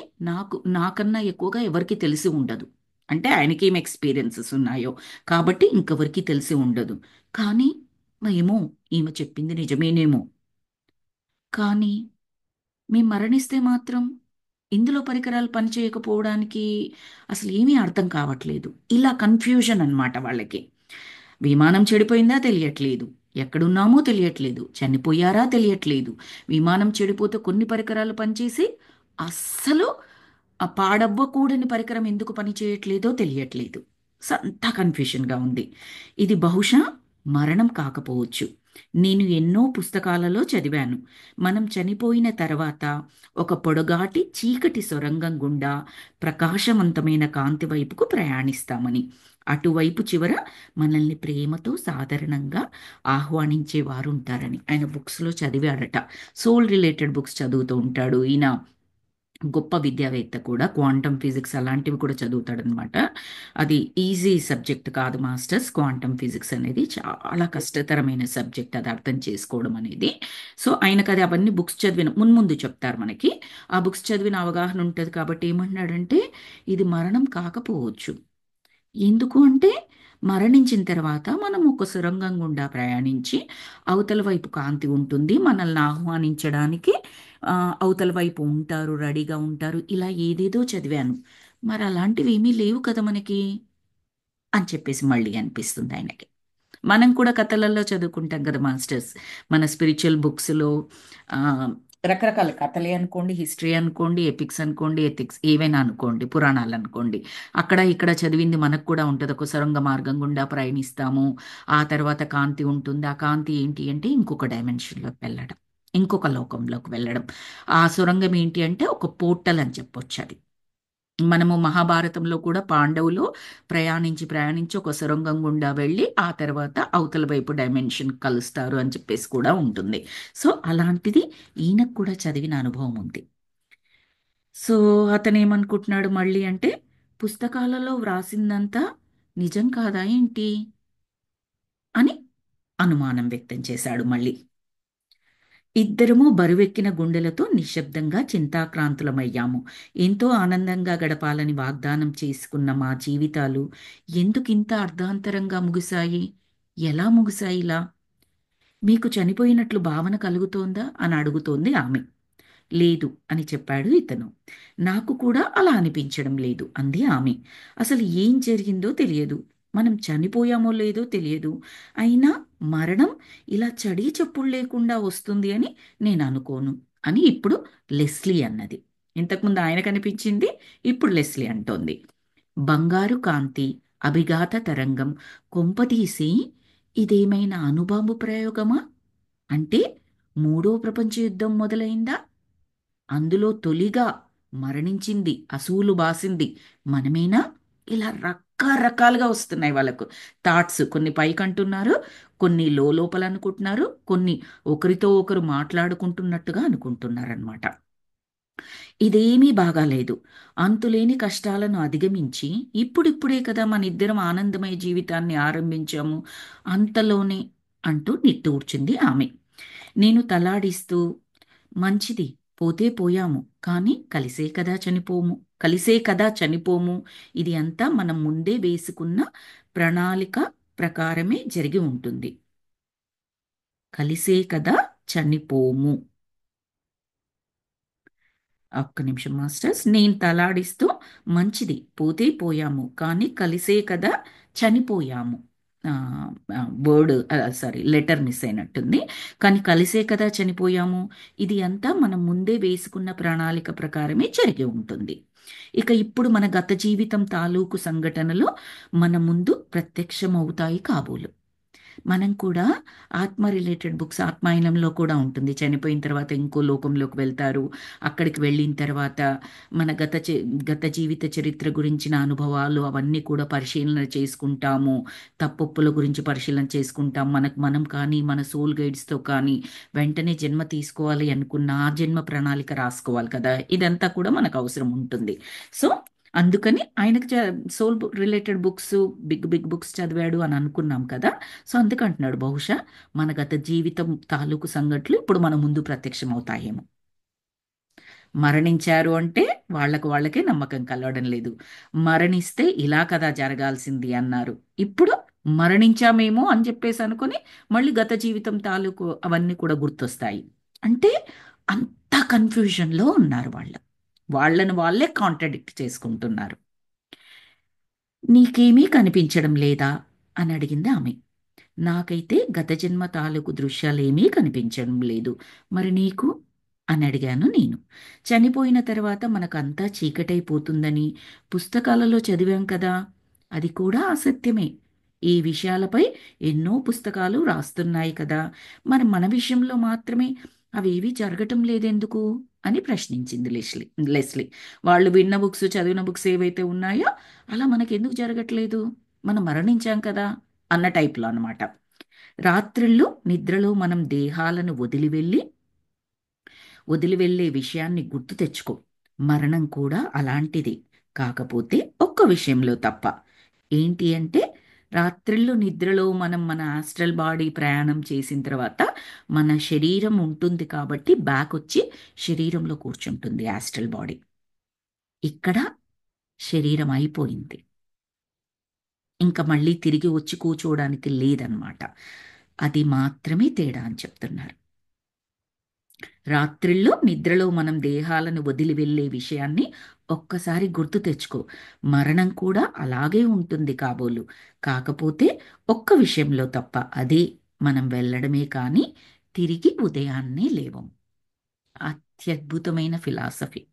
నాకన్నా ఎక్కువగా ఎవరికి తెలిసి ఉండదు. అంటే ఆయనకి ఏం ఎక్స్పీరియన్సెస్ ఉన్నాయో కాబట్టి ఇంకెవరికి తెలిసి ఉండదు. కానీ ఏమో, ఈమె చెప్పింది నిజమేనేమో. కానీ మేము మరణిస్తే మాత్రం ఇందులో పరికరాలు పనిచేయకపోవడానికి అసలు ఏమీ అర్థం కావట్లేదు. ఇలా కన్ఫ్యూజన్ అన్నమాట వాళ్ళకి. విమానం చెడిపోయిందా తెలియట్లేదు, ఎక్కడున్నామో తెలియట్లేదు, చనిపోయారా తెలియట్లేదు. విమానం చెడిపోతే కొన్ని పరికరాలు పనిచేసి అస్సలు ఆ పాడవ్వకూడని పరికరం ఎందుకు పనిచేయట్లేదో తెలియట్లేదు. సో అంతా కన్ఫ్యూషన్గా ఉంది. ఇది బహుశా మరణం కాకపోవచ్చు. నేను ఎన్నో పుస్తకాలలో చదివాను, మనం చనిపోయిన తర్వాత ఒక పొడగాటి చీకటి సొరంగం గుండా ప్రకాశవంతమైన కాంతి వైపుకు ప్రయాణిస్తామని. అటువైపు చివర మనల్ని ప్రేమతో సాధారణంగా ఆహ్వానించే వారు ఉంటారని ఆయన బుక్స్లో చదివాడట. సోల్ రిలేటెడ్ బుక్స్ చదువుతూ ఉంటాడు ఈయన. గొప్ప విద్యావేత్త కూడా, క్వాంటమ్ ఫిజిక్స్ అలాంటివి కూడా చదువుతాడనమాట. అది ఈజీ సబ్జెక్ట్ కాదు మాస్టర్స్. క్వాంటమ్ ఫిజిక్స్ అనేది చాలా కష్టతరమైన సబ్జెక్ట్, అది అర్థం చేసుకోవడం అనేది. సో ఆయనకు అది అవన్నీ బుక్స్ చదివిన మున్ముందు చెప్తారు మనకి. ఆ బుక్స్ చదివిన అవగాహన ఉంటుంది కాబట్టి ఏమంటున్నాడంటే ఇది మరణం కాకపోవచ్చు. ఎందుకు అంటే మరణించిన తర్వాత మనం ఒక సొరంగం గుండా ప్రయాణించి అవతల వైపు కాంతి ఉంటుంది మనల్ని ఆహ్వానించడానికి. ఆ, అవతల వైపు ఉంటారు, రెడీగా ఉంటారు, ఇలా ఏదేదో చదివాను. మరి అలాంటివి ఏమీ లేవు కదా మనకి అని చెప్పేసి మళ్ళీ అనిపిస్తుంది ఆయనకి. మనం కూడా కథలలో చదువుకుంటాం కదా మాస్టర్స్, మన స్పిరిచువల్ బుక్స్లో రకరకాల కథలే అనుకోండి, హిస్టరీ అనుకోండి, ఎపిక్స్ అనుకోండి, ఎథిక్స్ ఏవైనా అనుకోండి, పురాణాలు అనుకోండి. అక్కడ ఇక్కడ చదివింది మనకు కూడా ఉంటుంది. ఒక సొరంగ మార్గం గుండా ప్రయాణిస్తాము, ఆ తర్వాత కాంతి ఉంటుంది. ఆ కాంతి ఏంటి అంటే ఇంకొక డైమెన్షన్లోకి వెళ్ళడం, ఇంకొక లోకంలోకి వెళ్ళడం. ఆ సొరంగం ఏంటి అంటే ఒక పోర్టల్ అని చెప్పొచ్చు అది. మనము మహాభారతంలో కూడా పాండవులు ప్రయాణించి ప్రయాణించి ఒక సొరంగం గుండా వెళ్ళి ఆ తర్వాత అవతల వైపు డైమెన్షన్ కలుస్తారు అని చెప్పేసి కూడా ఉంటుంది. సో అలాంటిది ఈయనకు కూడా చదివిన అనుభవం ఉంది. సో అతను ఏమనుకుంటున్నాడు మళ్ళీ అంటే పుస్తకాలలో వ్రాసిందంతా నిజం కాదా ఏంటి అని అనుమానం వ్యక్తం చేశాడు మళ్ళీ. ఇద్దరము బరువెక్కిన గుండెలతో నిశ్శబ్దంగా చింతాక్రాంతులమయ్యాము. ఎంతో ఆనందంగా గడపాలని వాగ్దానం చేసుకున్న మా జీవితాలు ఎందుకింత అర్ధాంతరంగా ముగిశాయి? ఎలా ముగిశాయిలా? మీకు చనిపోయినట్లు భావన కలుగుతోందా అని అడుగుతోంది ఆమె. లేదు అని చెప్పాడు ఇతను. నాకు కూడా అలా అనిపించడం లేదు అంది ఆమె. అసలు ఏం జరిగిందో తెలియదు, మనం చనిపోయామో లేదో తెలియదు. అయినా మరణం ఇలా చడీ చప్పుడు లేకుండా వస్తుంది అని నేను అనుకోను అని ఇప్పుడు లెస్లీ అన్నది. ఇంతకుముందు ఆయన కనిపించింది, ఇప్పుడు లెస్లీ అంటోంది. బంగారు కాంతి, అభిఘాత తరంగం, కొంపదీసి ఇదేమైనా అణుబాంబు ప్రయోగమా? అంటే మూడో ప్రపంచ యుద్ధం మొదలైందా? అందులో తొలిగా మరణించింది, అసూలు బాసింది మనమేనా? ఇలా రకరకాలుగా వస్తున్నాయి వాళ్ళకు థాట్స్. కొన్ని పైకంటున్నారు, కొన్ని లోపల అనుకుంటున్నారు, కొన్ని ఒకరితో ఒకరు మాట్లాడుకుంటున్నట్టుగా అనుకుంటున్నారనమాట. ఇదేమీ బాగాలేదు. అంతులేని కష్టాలను అధిగమించి ఇప్పుడిప్పుడే కదా మన ఇద్దరం ఆనందమయ జీవితాన్ని ఆరంభించాము, అంతలోనే అంటూ నిట్టూర్చింది ఆమె. నేను తలాడిస్తూ, మంచిది, పోతే పోయాము, కానీ కలిసే కదా చనిపోము. ఇది అంతా మనం ముందే వేసుకున్న ప్రణాళిక ప్రకారమే జరిగి ఉంటుంది. కలిసే కదా చనిపోము. ఒక్క నిమిషం మాస్టర్స్. నేను తలాడిస్తూ, మంచిది, పోతే పోయాము, కానీ కలిసే కదా చనిపోయాము. వర్డ్, సారీ, లెటర్ మిస్ అయినట్టుంది. కానీ కలిసే కదా చనిపోయాము. ఇది అంతా మనం ముందే వేసుకున్న ప్రణాళిక ప్రకారమే జరిగి ఉంటుంది. ఇక ఇప్పుడు మన గత జీవితం తాలూకు సంఘటనలు మన ముందు ప్రత్యక్షమవుతాయి కాబోలు. మనం కూడా ఆత్మ రిలేటెడ్ బుక్స్, ఆత్మాయనంలో కూడా ఉంటుంది. చనిపోయిన తర్వాత ఇంకో లోకంలోకి వెళ్తారు. అక్కడికి వెళ్ళిన తర్వాత మన గత జీవిత చరిత్ర గురించిన అనుభవాలు అవన్నీ కూడా పరిశీలన చేసుకుంటాము. తప్పొప్పుల గురించి పరిశీలన చేసుకుంటాం. మనకు మనం కానీ మన సోల్ గైడ్స్తో కానీ వెంటనే జన్మ తీసుకోవాలి అనుకున్న ఆ జన్మ ప్రణాళిక రాసుకోవాలి కదా. ఇదంతా కూడా మనకు అవసరం ఉంటుంది. సో అందుకని ఆయనకు soul related books, big big books చదివాడు అని అనుకున్నాం కదా. సో అందుకంటున్నాడు బహుశా మన గత జీవితం తాలూకు సంఘటనలు ఇప్పుడు మన ముందు ప్రత్యక్షం అవుతాయేమో. మరణించారు అంటే వాళ్ళకే నమ్మకం కలవడం లేదు. మరణిస్తే ఇలా కదా జరగాల్సింది అన్నారు. ఇప్పుడు మరణించామేమో అని చెప్పేసి అనుకొని మళ్ళీ గత జీవితం తాలూకు అవన్నీ కూడా గుర్తొస్తాయి. అంటే అంత కన్ఫ్యూజన్లో ఉన్నారు వాళ్ళు. వాళ్ళని వాళ్ళే కాంట్రడిక్ట్ చేసుకుంటున్నారు. నీకేమీ కనిపించడం లేదా అని అడిగింది ఆమె. నాకైతే గత జన్మ తాలూకు దృశ్యాలేమీ కనిపించడం లేదు. మరి నీకు అని అడిగాను నేను. చనిపోయిన తర్వాత మనకంతా చీకటైపోతుందని పుస్తకాలలో చదివాం కదా. అది కూడా అసత్యమే. ఈ విషయాలపై ఎన్నో పుస్తకాలు రాస్తున్నాయి కదా. మరి మన విషయంలో మాత్రమే అవేవి జరగటం లేదెందుకు అని ప్రశ్నించింది లెస్లీ. వాళ్ళు విన్న బుక్స్, చదివిన బుక్స్ ఏవైతే ఉన్నాయో అలా మనకెందుకు జరగట్లేదు? మనం మరణించాం కదా అన్న టైప్లో అనమాట. రాత్రిళ్ళు నిద్రలో మనం దేహాలను వదిలి వెళ్ళే విషయాన్ని గుర్తు తెచ్చుకో. మరణం కూడా అలాంటిది. కాకపోతే ఒక్క విషయంలో తప్ప. ఏంటి అంటే, రాత్రిళ్ళు నిద్రలో మనం మన ఆస్ట్రల్ బాడీ ప్రయాణం చేసిన తర్వాత మన శరీరం ఉంటుంది కాబట్టి బ్యాక్ వచ్చి శరీరంలో కూర్చుంటుంది ఆస్ట్రల్ బాడీ. ఇక్కడ శరీరం అయిపోయింది. ఇంకా మళ్ళీ తిరిగి వచ్చి కూర్చోవడానికి లేదనమాట. అది మాత్రమే తేడా అని చెప్తున్నారు. రాత్రిళ్ళు నిద్రలో మనం దేహాలను వదిలి వెళ్ళే విషయాన్ని ఒక్కసారి గుర్తు తెచ్చుకో. మరణం కూడా అలాగే ఉంటుంది కాబోలు. కాకపోతే ఒక్క విషయంలో తప్ప, అదే మనం వెళ్ళడమే కానీ తిరిగి ఉదయాన్నే లేవం. అత్యద్భుతమైన ఫిలాసఫీ.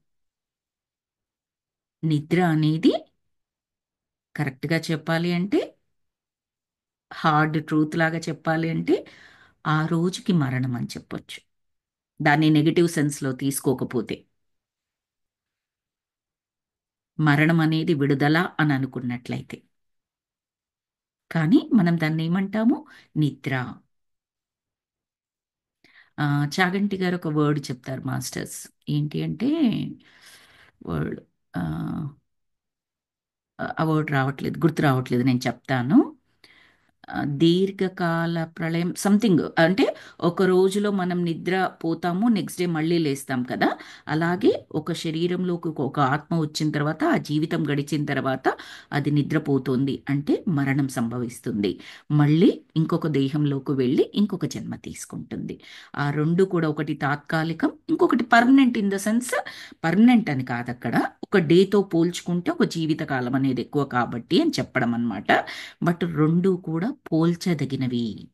నిద్ర అనేది కరెక్ట్గా చెప్పాలి అంటే, హార్డ్ ట్రూత్ లాగా చెప్పాలి అంటే, ఆ రోజుకి మరణం అని చెప్పొచ్చు. దాన్ని నెగిటివ్ సెన్స్లో తీసుకోకపోతే. మరణం అనేది విడుదల అని అనుకున్నట్లయితే. కానీ మనం దాన్ని ఏమంటాము? నిద్ర. చాగంటి గారు ఒక వర్డ్ చెప్తారు మాస్టర్స్. ఏంటి అంటే, వర్డ్, ఆ వర్డ్ రావట్లేదు, గుర్తు రావట్లేదు, నేను చెప్తాను. దీర్ఘకాల ప్రళయం సంథింగ్ అంటే, ఒక రోజులో మనం నిద్ర పోతాము, నెక్స్ట్ డే మళ్ళీ లేస్తాం కదా. అలాగే ఒక శరీరంలోకి ఒక ఆత్మ వచ్చిన తర్వాత, ఆ జీవితం గడిచిన తర్వాత అది నిద్రపోతుంది అంటే మరణం సంభవిస్తుంది. మళ్ళీ ఇంకొక దేహంలోకి వెళ్ళి ఇంకొక జన్మ తీసుకుంటుంది. ఆ రెండు కూడా, ఒకటి తాత్కాలికం, ఇంకొకటి permanent. In the sense, permanent అని కాదు అక్కడ, ఒక డేతో పోల్చుకుంటే ఒక జీవితకాలం అనేది ఎక్కువ కాబట్టి అని చెప్పడం అనమాట. బట్ రెండు కూడా పోల్చదగినవి.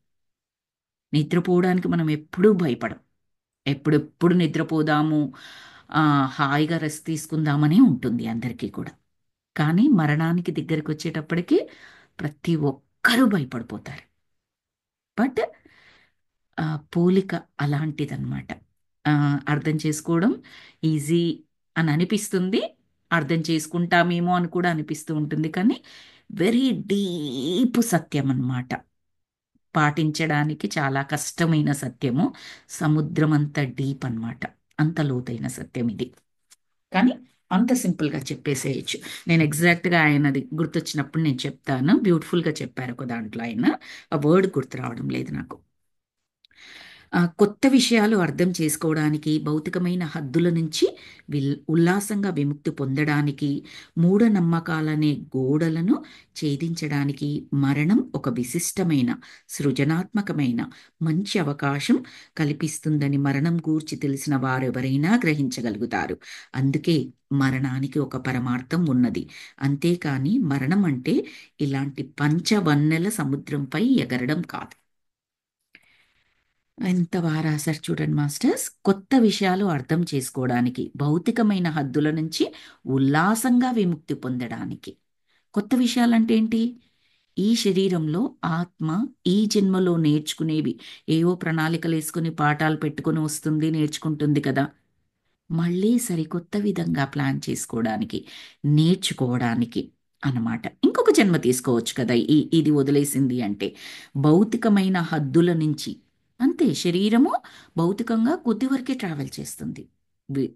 నిద్రపోవడానికి మనం ఎప్పుడూ భయపడం. ఎప్పుడెప్పుడు నిద్రపోదాము, ఆ, హాయిగా రెస్ట్ తీసుకుందామని ఉంటుంది అందరికీ కూడా. కానీ మరణానికి దగ్గరికి వచ్చేటప్పటికి ప్రతి ఒక్కరూ భయపడిపోతారు. బట్ పోలిక అలాంటిదన్నమాట. అర్థం చేసుకోవడం ఈజీ అని అనిపిస్తుంది. అర్థం చేసుకుంటామేమో అని కూడా అనిపిస్తూ ఉంటుంది. కానీ వెరీ డీప్ సత్యం అన్నమాట. పాటించడానికి చాలా కష్టమైన సత్యము. సముద్రం అంత డీప్ అన్నమాట. అంత లోతైన సత్యం ఇది. కానీ అంత సింపుల్గా చెప్పేసేయచ్చు. నేను ఎగ్జాక్ట్గా ఆయనది గుర్తొచ్చినప్పుడు నేను చెప్తాను. బ్యూటిఫుల్గా చెప్పారు ఒక దాంట్లో ఆయన. ఆ వర్డ్ గుర్తు రావడం లేదు నాకు. కొత్త విషయాలు అర్థం చేసుకోవడానికి, భౌతికమైన హద్దుల నుంచి ఉల్లాసంగా విముక్తి పొందడానికి, మూఢనమ్మకాలనే గోడలను ఛేదించడానికి మరణం ఒక విశిష్టమైన, సృజనాత్మకమైన, మంచి అవకాశం కల్పిస్తుందని మరణం గూర్చి తెలిసిన వారెవరైనా గ్రహించగలుగుతారు. అందుకే మరణానికి ఒక పరమార్థం ఉన్నది. అంతేకాని మరణం అంటే ఇలాంటి పంచవన్నెల సముద్రంపై ఎగరడం కాదు. ఎంత బాగా రాశారు చూడండి మాస్టర్స్. కొత్త విషయాలు అర్థం చేసుకోవడానికి, భౌతికమైన హద్దుల నుంచి ఉల్లాసంగా విముక్తి పొందడానికి. కొత్త విషయాలంటే ఏంటి? ఈ శరీరంలో ఆత్మ ఈ జన్మలో నేర్చుకునేవి ఏవో ప్రణాళికలు వేసుకుని పాఠాలు పెట్టుకొని వస్తుంది, నేర్చుకుంటుంది కదా. మళ్ళీ సరికొత్త విధంగా ప్లాన్ చేసుకోవడానికి, నేర్చుకోవడానికి అన్నమాట. ఇంకొక జన్మ తీసుకోవచ్చు కదా ఇది వదిలేసింది అంటే. భౌతికమైన హద్దుల నుంచి అంతే. శరీరము భౌతికంగా కొద్ది వరకే ట్రావెల్ చేస్తుంది.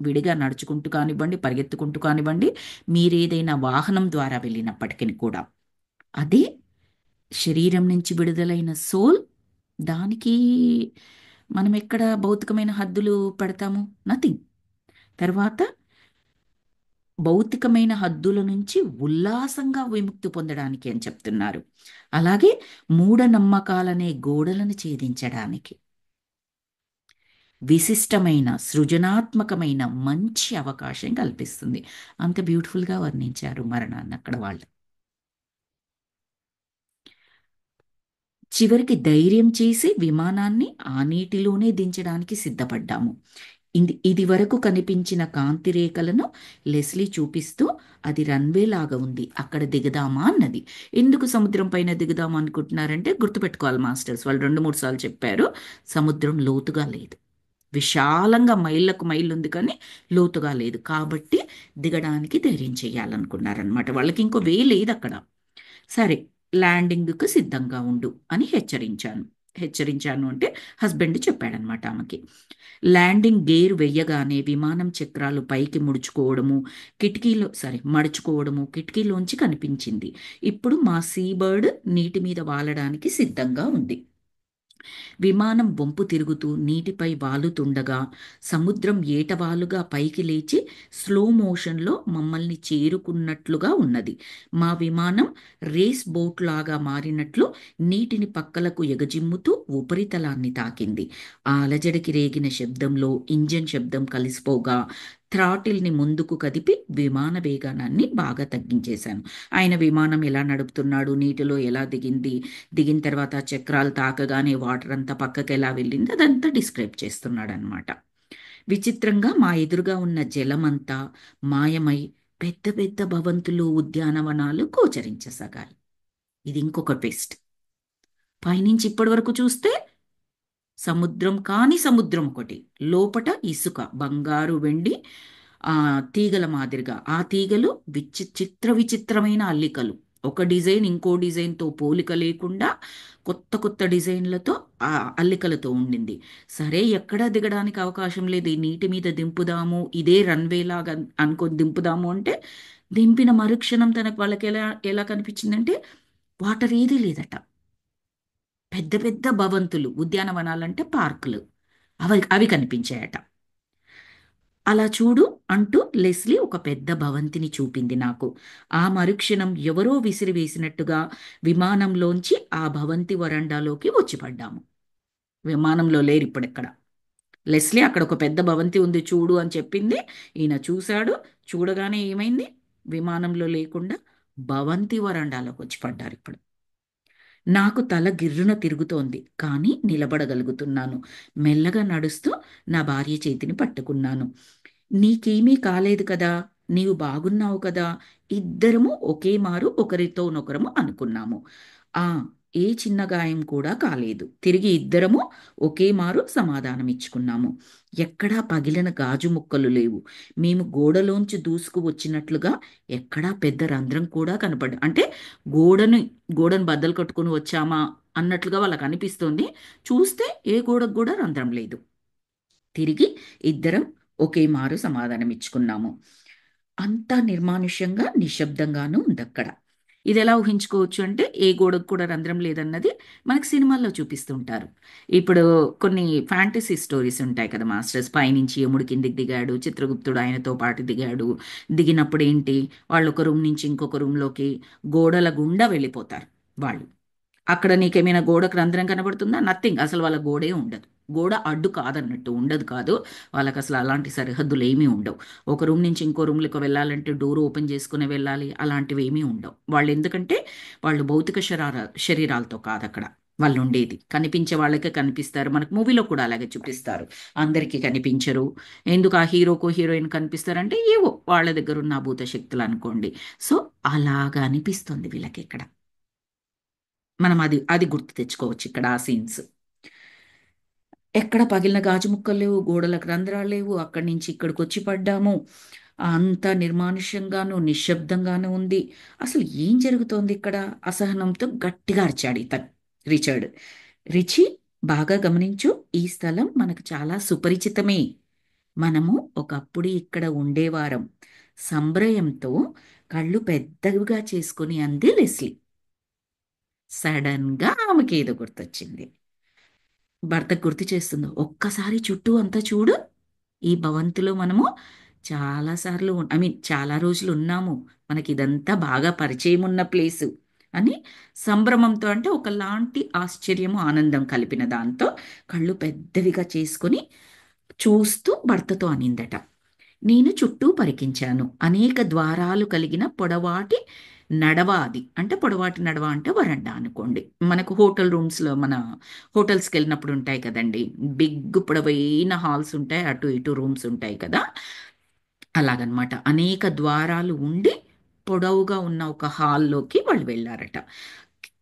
విడిగా నడుచుకుంటూ కానివ్వండి, పరిగెత్తుకుంటూ కానివ్వండి, మీరేదైనా వాహనం ద్వారా వెళ్ళినప్పటికీ కూడా. అదే శరీరం నుంచి విడుదలైన సోల్, దానికి మనం ఎక్కడ భౌతికమైన హద్దులు పెడతాము? నథింగ్. తర్వాత భౌతికమైన హద్దుల నుంచి ఉల్లాసంగా విముక్తి పొందడానికి అని చెప్తున్నారు. అలాగే మూఢనమ్మకాలనే గోడలను ఛేదించడానికి విశిష్టమైన, సృజనాత్మకమైన మంచి అవకాశం కల్పిస్తుంది. అంత బ్యూటిఫుల్గా వర్ణించారు మరణాన్ని అక్కడ వాళ్ళు. చివరికి ధైర్యం చేసి విమానాన్ని ఆ నీటిలోనే దించడానికి సిద్ధపడ్డాము. ఇది వరకు కనిపించిన కాంతి రేఖలను లెస్లీ చూపిస్తూ, అది రన్వే లాగా ఉంది, అక్కడ దిగుదామా అన్నది. ఎందుకు సముద్రం పైన దిగుదామా అనుకుంటున్నారంటే, గుర్తుపెట్టుకోవాలి మాస్టర్స్, వాళ్ళు 2-3 సార్లు చెప్పారు. సముద్రం లోతుగా లేదు, విశాలంగా మైళ్ళకు మైళ్ళు ఉంది, కానీ లోతుగా లేదు. కాబట్టి దిగడానికి ధైర్యం చేయాలనుకున్నారనమాట. వాళ్ళకి ఇంకో వే లేదు అక్కడ. సరే, ల్యాండింగ్కు సిద్ధంగా ఉండు అని హెచ్చరించాను. హెచ్చరించాను అంటే హస్బెండ్ చెప్పాడనమాట ఆమెకి. ల్యాండింగ్ గేర్ వెయ్యగానే విమానం చక్రాలు పైకి మడుచుకోవడము కిటికీలోంచి కనిపించింది. ఇప్పుడు మా సీబర్డ్ నీటి మీద వాలడానికి సిద్ధంగా ఉంది. విమానం వంపు తిరుగుతూ నీటిపై వాలుతుండగా సముద్రం ఏటవాలుగా పైకి లేచి స్లో మోషన్లో మమ్మల్ని చేరుకున్నట్లుగా ఉన్నది. మా విమానం రేస్ బోట్ లాగా మారినట్లు నీటిని పక్కలకు ఎగజిమ్ముతూ ఉపరితలాన్ని తాకింది. ఆ అలజడికి రేగిన శబ్దంలో ఇంజన్ శబ్దం కలిసిపోగా థ్రాటిల్ని ముందుకు కదిపి విమాన వేగానాన్ని బాగా తగ్గించేశాను. ఆయన విమానం ఎలా నడుపుతున్నాడు, నీటిలో ఎలా దిగింది, దిగిన తర్వాత చక్రాలు తాకగానే వాటర్ అంతా పక్కకి ఎలా వెళ్ళింది, అదంతా డిస్క్రైబ్ చేస్తున్నాడు అనమాట. విచిత్రంగా మా ఎదురుగా ఉన్న జలమంతా మాయమై పెద్ద పెద్ద భవంతులు, ఉద్యానవనాలు గోచరించసాగాయి. ఇది ఇంకొక ట్విస్ట్. పైనుంచి ఇప్పటి వరకు చూస్తే సముద్రం, కాని సముద్రం ఒకటి, లోపట ఇసుక, బంగారు, వెండి తీగల మాదిరిగా. ఆ తీగలు విచిత్రమైన అల్లికలు. ఒక డిజైన్ ఇంకో డిజైన్తో పోలిక లేకుండా కొత్త కొత్త డిజైన్లతో ఆ అల్లికలతో ఉండింది. సరే, ఎక్కడా దిగడానికి అవకాశం లేదు, ఈ నీటి మీద దింపుదాము, ఇదే రన్వే లాగా అనుకొని దింపుదాము అంటే, దింపిన మరుక్షణం తనకు వాళ్ళకి ఎలా ఎలా కనిపించిందంటే వాటర్ ఏదీ లేదట. పెద్ద పెద్ద భవంతులు, ఉద్యానవనాలంటే పార్కులు, అవి కనిపించాయట. అలా చూడు అంటూ లెస్లీ ఒక పెద్ద భవంతిని చూపింది నాకు. ఆ మరుక్షణం ఎవరో విసిరివేసినట్టుగా విమానంలోంచి ఆ భవంతి వరండాలోకి వచ్చి పడ్డాము. విమానంలో లేరు ఇప్పుడెక్కడ. లెస్లీ అక్కడ ఒక పెద్ద భవంతి ఉంది చూడు అని చెప్పింది. ఈయన చూశాడు. చూడగానే ఏమైంది? విమానంలో లేకుండా భవంతి వరండాలోకి వచ్చి పడ్డారు ఇప్పుడు. నాకు తల గిర్రున తిరుగుతోంది, కానీ నిలబడగలుగుతున్నాను. మెల్లగా నడుస్తూ నా భార్య చేతిని పట్టుకున్నాను. నీకేమీ కాలేదు కదా, నీవు బాగున్నావు కదా. ఇద్దరము ఒకే మారు ఒకరితోనొకరము అనుకున్నాము. ఆ ఏ చిన్న గాయం కూడా కాలేదు. తిరిగి ఇద్దరము ఒకే మారు సమాధానమిచ్చుకున్నాము. ఎక్కడా పగిలిన గాజు ముక్కలు లేవు. మేము గోడలోంచి దూసుకు వచ్చినట్లుగా ఎక్కడా పెద్ద రంధ్రం కూడా అంటే గోడను బద్దలు కట్టుకుని వచ్చామా అన్నట్లుగా వాళ్ళకి అనిపిస్తోంది. చూస్తే ఏ గోడకు కూడా రంధ్రం లేదు. తిరిగి ఇద్దరం ఒకే మారు సమాధానం ఇచ్చుకున్నాము. అంతా నిర్మానుష్యంగా, నిశ్శబ్దంగానూ ఉందక్కడ. ఇది ఎలా ఊహించుకోవచ్చు అంటే ఏ గోడకు కూడా రంధ్రం లేదన్నది మనకి సినిమాల్లో చూపిస్తుంటారు. ఇప్పుడు కొన్ని ఫ్యాంటసీ స్టోరీస్ ఉంటాయి కదా మాస్టర్స్, పైనుంచి యముడు కిందికి దిగాడు, చిత్రగుప్తుడు ఆయనతో పాటు దిగాడు. దిగినప్పుడు ఏంటి, వాళ్ళు ఒక రూమ్ నుంచి ఇంకొక రూమ్లోకి గోడల గుండా వెళ్ళిపోతారు వాళ్ళు. అక్కడ నీకేమైనా గోడకు రంధ్రం కనబడుతుందా? నథింగ్. అసలు వాళ్ళ గోడే ఉండదు. గోడ అడ్డు కాదన్నట్టు ఉండదు కాదు. వాళ్ళకి అసలు అలాంటి సరిహద్దులు ఏమీ ఉండవు. ఒక రూమ్ నుంచి ఇంకో రూమ్లోకి వెళ్ళాలంటే డోర్ ఓపెన్ చేసుకుని వెళ్ళాలి, అలాంటివి ఏమీ ఉండవు వాళ్ళు. ఎందుకంటే వాళ్ళు భౌతిక శరీరాలతో కాదు అక్కడ వాళ్ళు ఉండేది. కనిపించే వాళ్ళకే కనిపిస్తారు. మనకు మూవీలో కూడా అలాగే చూపిస్తారు. అందరికీ కనిపించరు. ఎందుకు ఆ హీరోకో హీరోయిన్ కనిపిస్తారంటే ఏవో వాళ్ళ దగ్గర ఉన్న భూత శక్తులు అనుకోండి. సో అలాగా అనిపిస్తుంది వీళ్ళకి ఇక్కడ. మనం అది అది గుర్తు తెచ్చుకోవచ్చు ఇక్కడ ఆ సీన్స్. ఎక్కడ పగిలిన గాజు ముక్కలు లేవు, గోడలకు రంధ్రాలు లేవు, అక్కడి నుంచి ఇక్కడికి వచ్చి పడ్డాము. అంతా నిర్మానుష్యంగాను నిశ్శబ్దంగాను ఉంది. అసలు ఏం జరుగుతోంది ఇక్కడ? అసహనంతో గట్టిగా అరిచాడు ఇతను, రిచర్డ్. రిచి, బాగా గమనించు, ఈ స్థలం మనకు చాలా సుపరిచితమే. మనము ఒకప్పుడు ఇక్కడ ఉండేవారం. సంబ్రయంతో కళ్ళు పెద్దవిగా చేసుకుని అంది లెస్లీ. సడన్ గా ఆమెకి ఏదో గుర్తొచ్చింది. భర్తకు గుర్తు చేస్తుంది. ఒక్కసారి చుట్టూ అంతా చూడు. ఈ భవంతిలో మనము చాలాసార్లు ఐ మీన్ చాలా రోజులు ఉన్నాము. మనకి ఇదంతా బాగా పరిచయం ఉన్న ప్లేసు అని సంభ్రమంతో, అంటే ఒకలాంటి ఆశ్చర్యము ఆనందం కలిపిన దాంతో కళ్ళు పెద్దవిగా చేసుకొని చూస్తూ భర్తతో అనిందట. నేను చుట్టూ పరికించాను. అనేక ద్వారాలు కలిగిన పొడవాటి నడవ అది. అంటే పొడవాటి నడవ అంటే వరండా అనుకోండి. మనకు హోటల్ రూమ్స్లో, మన హోటల్స్కి వెళ్ళినప్పుడు ఉంటాయి కదండి, బిగ్ పొడవైన హాల్స్ ఉంటాయి, అటు ఇటు రూమ్స్ ఉంటాయి కదా. అలాగనమాట. అనేక ద్వారాలు ఉండి పొడవుగా ఉన్న ఒక హాల్లోకి వాళ్ళు వెళ్ళారట.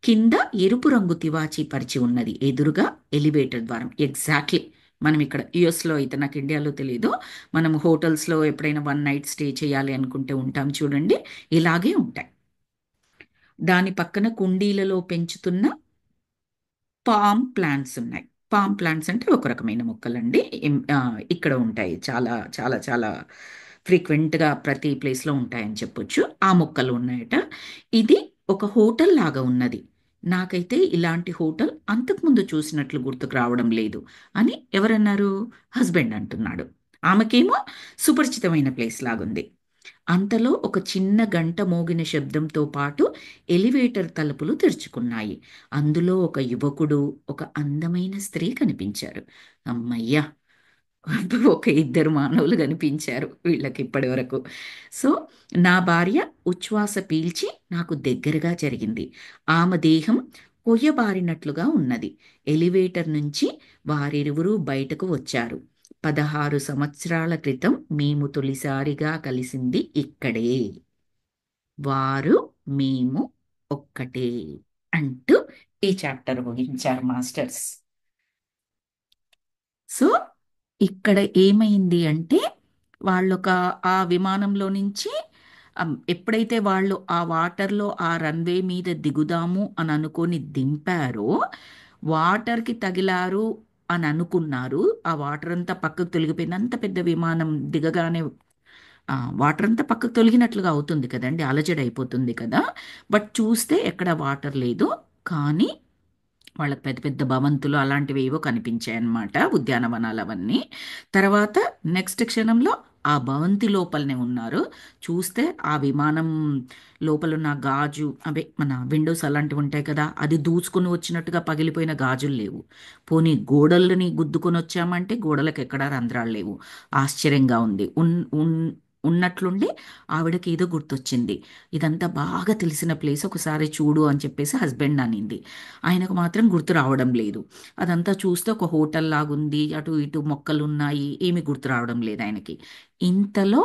కింద ఎరుపు రంగు తివాచీ పరిచి ఉన్నది. ఎదురుగా ఎలివేటర్ ద్వారం. ఎగ్జాక్ట్లీ మనం ఇక్కడ యుఎస్లో అయితే, నాకు ఇండియాలో తెలియదు, మనం హోటల్స్లో ఎప్పుడైనా వన్ నైట్ స్టే చేయాలి అనుకుంటే ఉంటాం చూడండి, ఇలాగే ఉంటాయి. దాని పక్కన కుండీలలో పెంచుతున్న పామ్ ప్లాంట్స్ ఉన్నాయి. పామ్ ప్లాంట్స్ అంటే ఒక రకమైన మొక్కలండి. ఇక్కడ ఉంటాయి, చాలా చాలా చాలా ఫ్రీక్వెంట్గా ప్రతి ప్లేస్లో ఉంటాయని చెప్పొచ్చు. ఆ మొక్కలు ఉన్నాయట. ఇది ఒక హోటల్ లాగా ఉన్నది. నాకైతే ఇలాంటి హోటల్ అంతకుముందు చూసినట్లు గుర్తుకు రావడం లేదు అని ఎవరన్నారు? హస్బెండ్ అంటున్నాడు. ఆమెకేమో సుపరిచితమైన ప్లేస్ లాగుంది. అంతలో ఒక చిన్న గంట మోగిన శబ్దంతో పాటు ఎలివేటర్ తలుపులు తెరుచుకున్నాయి. అందులో ఒక యువకుడు, ఒక అందమైన స్త్రీ కనిపించారు. అమ్మయ్యా! ఒక ఇద్దరు మానవులు కనిపించారు వీళ్ళకి ఇప్పటి వరకు. సో నా భార్య ఉచ్ఛ్వాస పీల్చి నాకు దగ్గరగా జరిగింది. ఆమె దేహం కొయ్యబారినట్లుగా ఉన్నది. ఎలివేటర్ నుంచి వారిరువురూ బయటకు వచ్చారు. 16 సంవత్సరాల క్రితం మేము తొలిసారిగా కలిసింది ఇక్కడే. వారు, మేము ఒక్కటే అంటూ ఈ చాప్టర్ ముగించారు మాస్టర్స్. సో ఇక్కడ ఏమైంది అంటే, వాళ్ళొక ఆ విమానంలో నుంచి ఎప్పుడైతే వాళ్ళు ఆ వాటర్లో ఆ రన్వే మీద దిగుదాము అని అనుకొని దింపారో, వాటర్కి తగిలారు అని అనుకున్నారు. ఆ వాటర్ అంతా పక్కకు తొలగిపోయింది. అంత పెద్ద విమానం దిగగానే వాటర్ అంతా పక్కకు తొలగినట్లుగా అవుతుంది కదండి, అలజడి అయిపోతుంది కదా. బట్ చూస్తే ఎక్కడ వాటర్ లేదు. కానీ వాళ్ళకి పెద్ద పెద్ద భవంతులు అలాంటివి ఏవో కనిపించాయి అన్నమాట, ఉద్యానవనాలు అవన్నీ. తర్వాత నెక్స్ట్ క్షణంలో ఆ భవంతి లోపలనే ఉన్నారు. చూస్తే ఆ విమానం లోపలున్న గాజు, అవే మన విండోస్ అలాంటివి ఉంటాయి కదా, అది దూసుకుని వచ్చినట్టుగా పగిలిపోయిన గాజులు లేవు. పోనీ గోడలని గుద్దుకొని వచ్చామంటే గోడలకు ఎక్కడా రంధ్రాలు లేవు. ఆశ్చర్యంగా ఉంది. ఉన్నట్లుండి ఆవిడకి ఏదో గుర్తొచ్చింది. ఇదంతా బాగా తెలిసిన ప్లేస్, ఒకసారి చూడు అని చెప్పేసి హస్బెండ్ అనింది. ఆయనకు మాత్రం గుర్తు రావడం లేదు. అదంతా చూస్తే ఒక హోటల్ లాగుంది, అటు ఇటు మొక్కలు ఉన్నాయి, ఏమీ గుర్తు రావడం లేదు ఆయనకి. ఇంతలో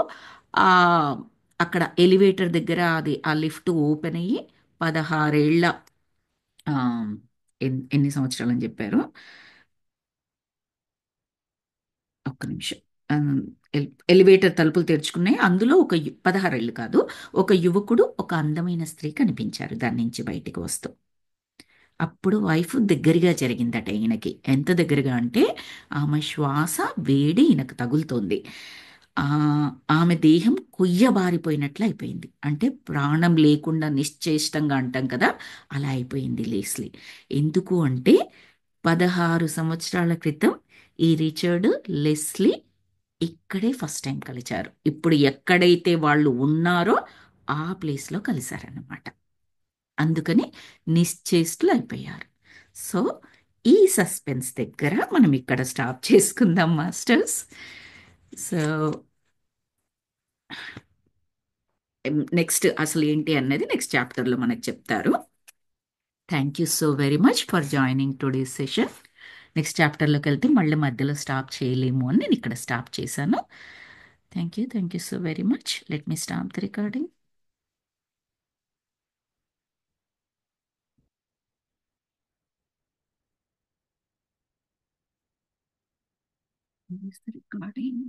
ఆ అక్కడ ఎలివేటర్ దగ్గర అది ఆ లిఫ్ట్ ఓపెన్ అయ్యి 16 ఏళ్ల, ఆ, ఎన్ని సంవత్సరాలు అని చెప్పారు? ఒక్క నిమిషం. ఆ, ఎలివేటర్ తలుపులు తెరుచుకున్నాయి. అందులో 16 ఏళ్ళు కాదు, ఒక యువకుడు, ఒక అందమైన స్త్రీ కనిపించారు దాని నుంచి బయటికి వస్తూ. అప్పుడు వైఫ్ దగ్గరగా జరిగిందట ఈయనకి. ఎంత దగ్గరగా అంటే ఆమె శ్వాస వేడి ఈయనకు తగులుతోంది. ఆ, ఆమె దేహం కొయ్యబారిపోయినట్లు అయిపోయింది. అంటే ప్రాణం లేకుండా నిశ్చేష్టంగా అంటాం కదా, అలా అయిపోయింది లేస్లీ. ఎందుకు అంటే 16 సంవత్సరాల క్రితం ఈ రిచర్డ్, లెస్లీ ఇక్కడే ఫస్ట్ టైం కలిశారు. ఇప్పుడు ఎక్కడైతే వాళ్ళు ఉన్నారో ఆ ప్లేస్లో కలిశారన్నమాట. అందుకని నిశ్చేష్టులు అయిపోయారు. సో ఈ సస్పెన్స్ దగ్గర మనం ఇక్కడ స్టాప్ చేసుకుందాం మాస్టర్స్. సో నెక్స్ట్ అసలు ఏంటి అన్నది నెక్స్ట్ చాప్టర్లో మనకు చెప్తారు. Thank you so very much for joining today's session. Next చాప్టర్లోకి వెళ్తే మళ్ళీ మధ్యలో స్టాప్ చేయలేము అని నేను ఇక్కడ స్టాప్ చేశాను. Thank you so very much. Let me stop the recording. Recording.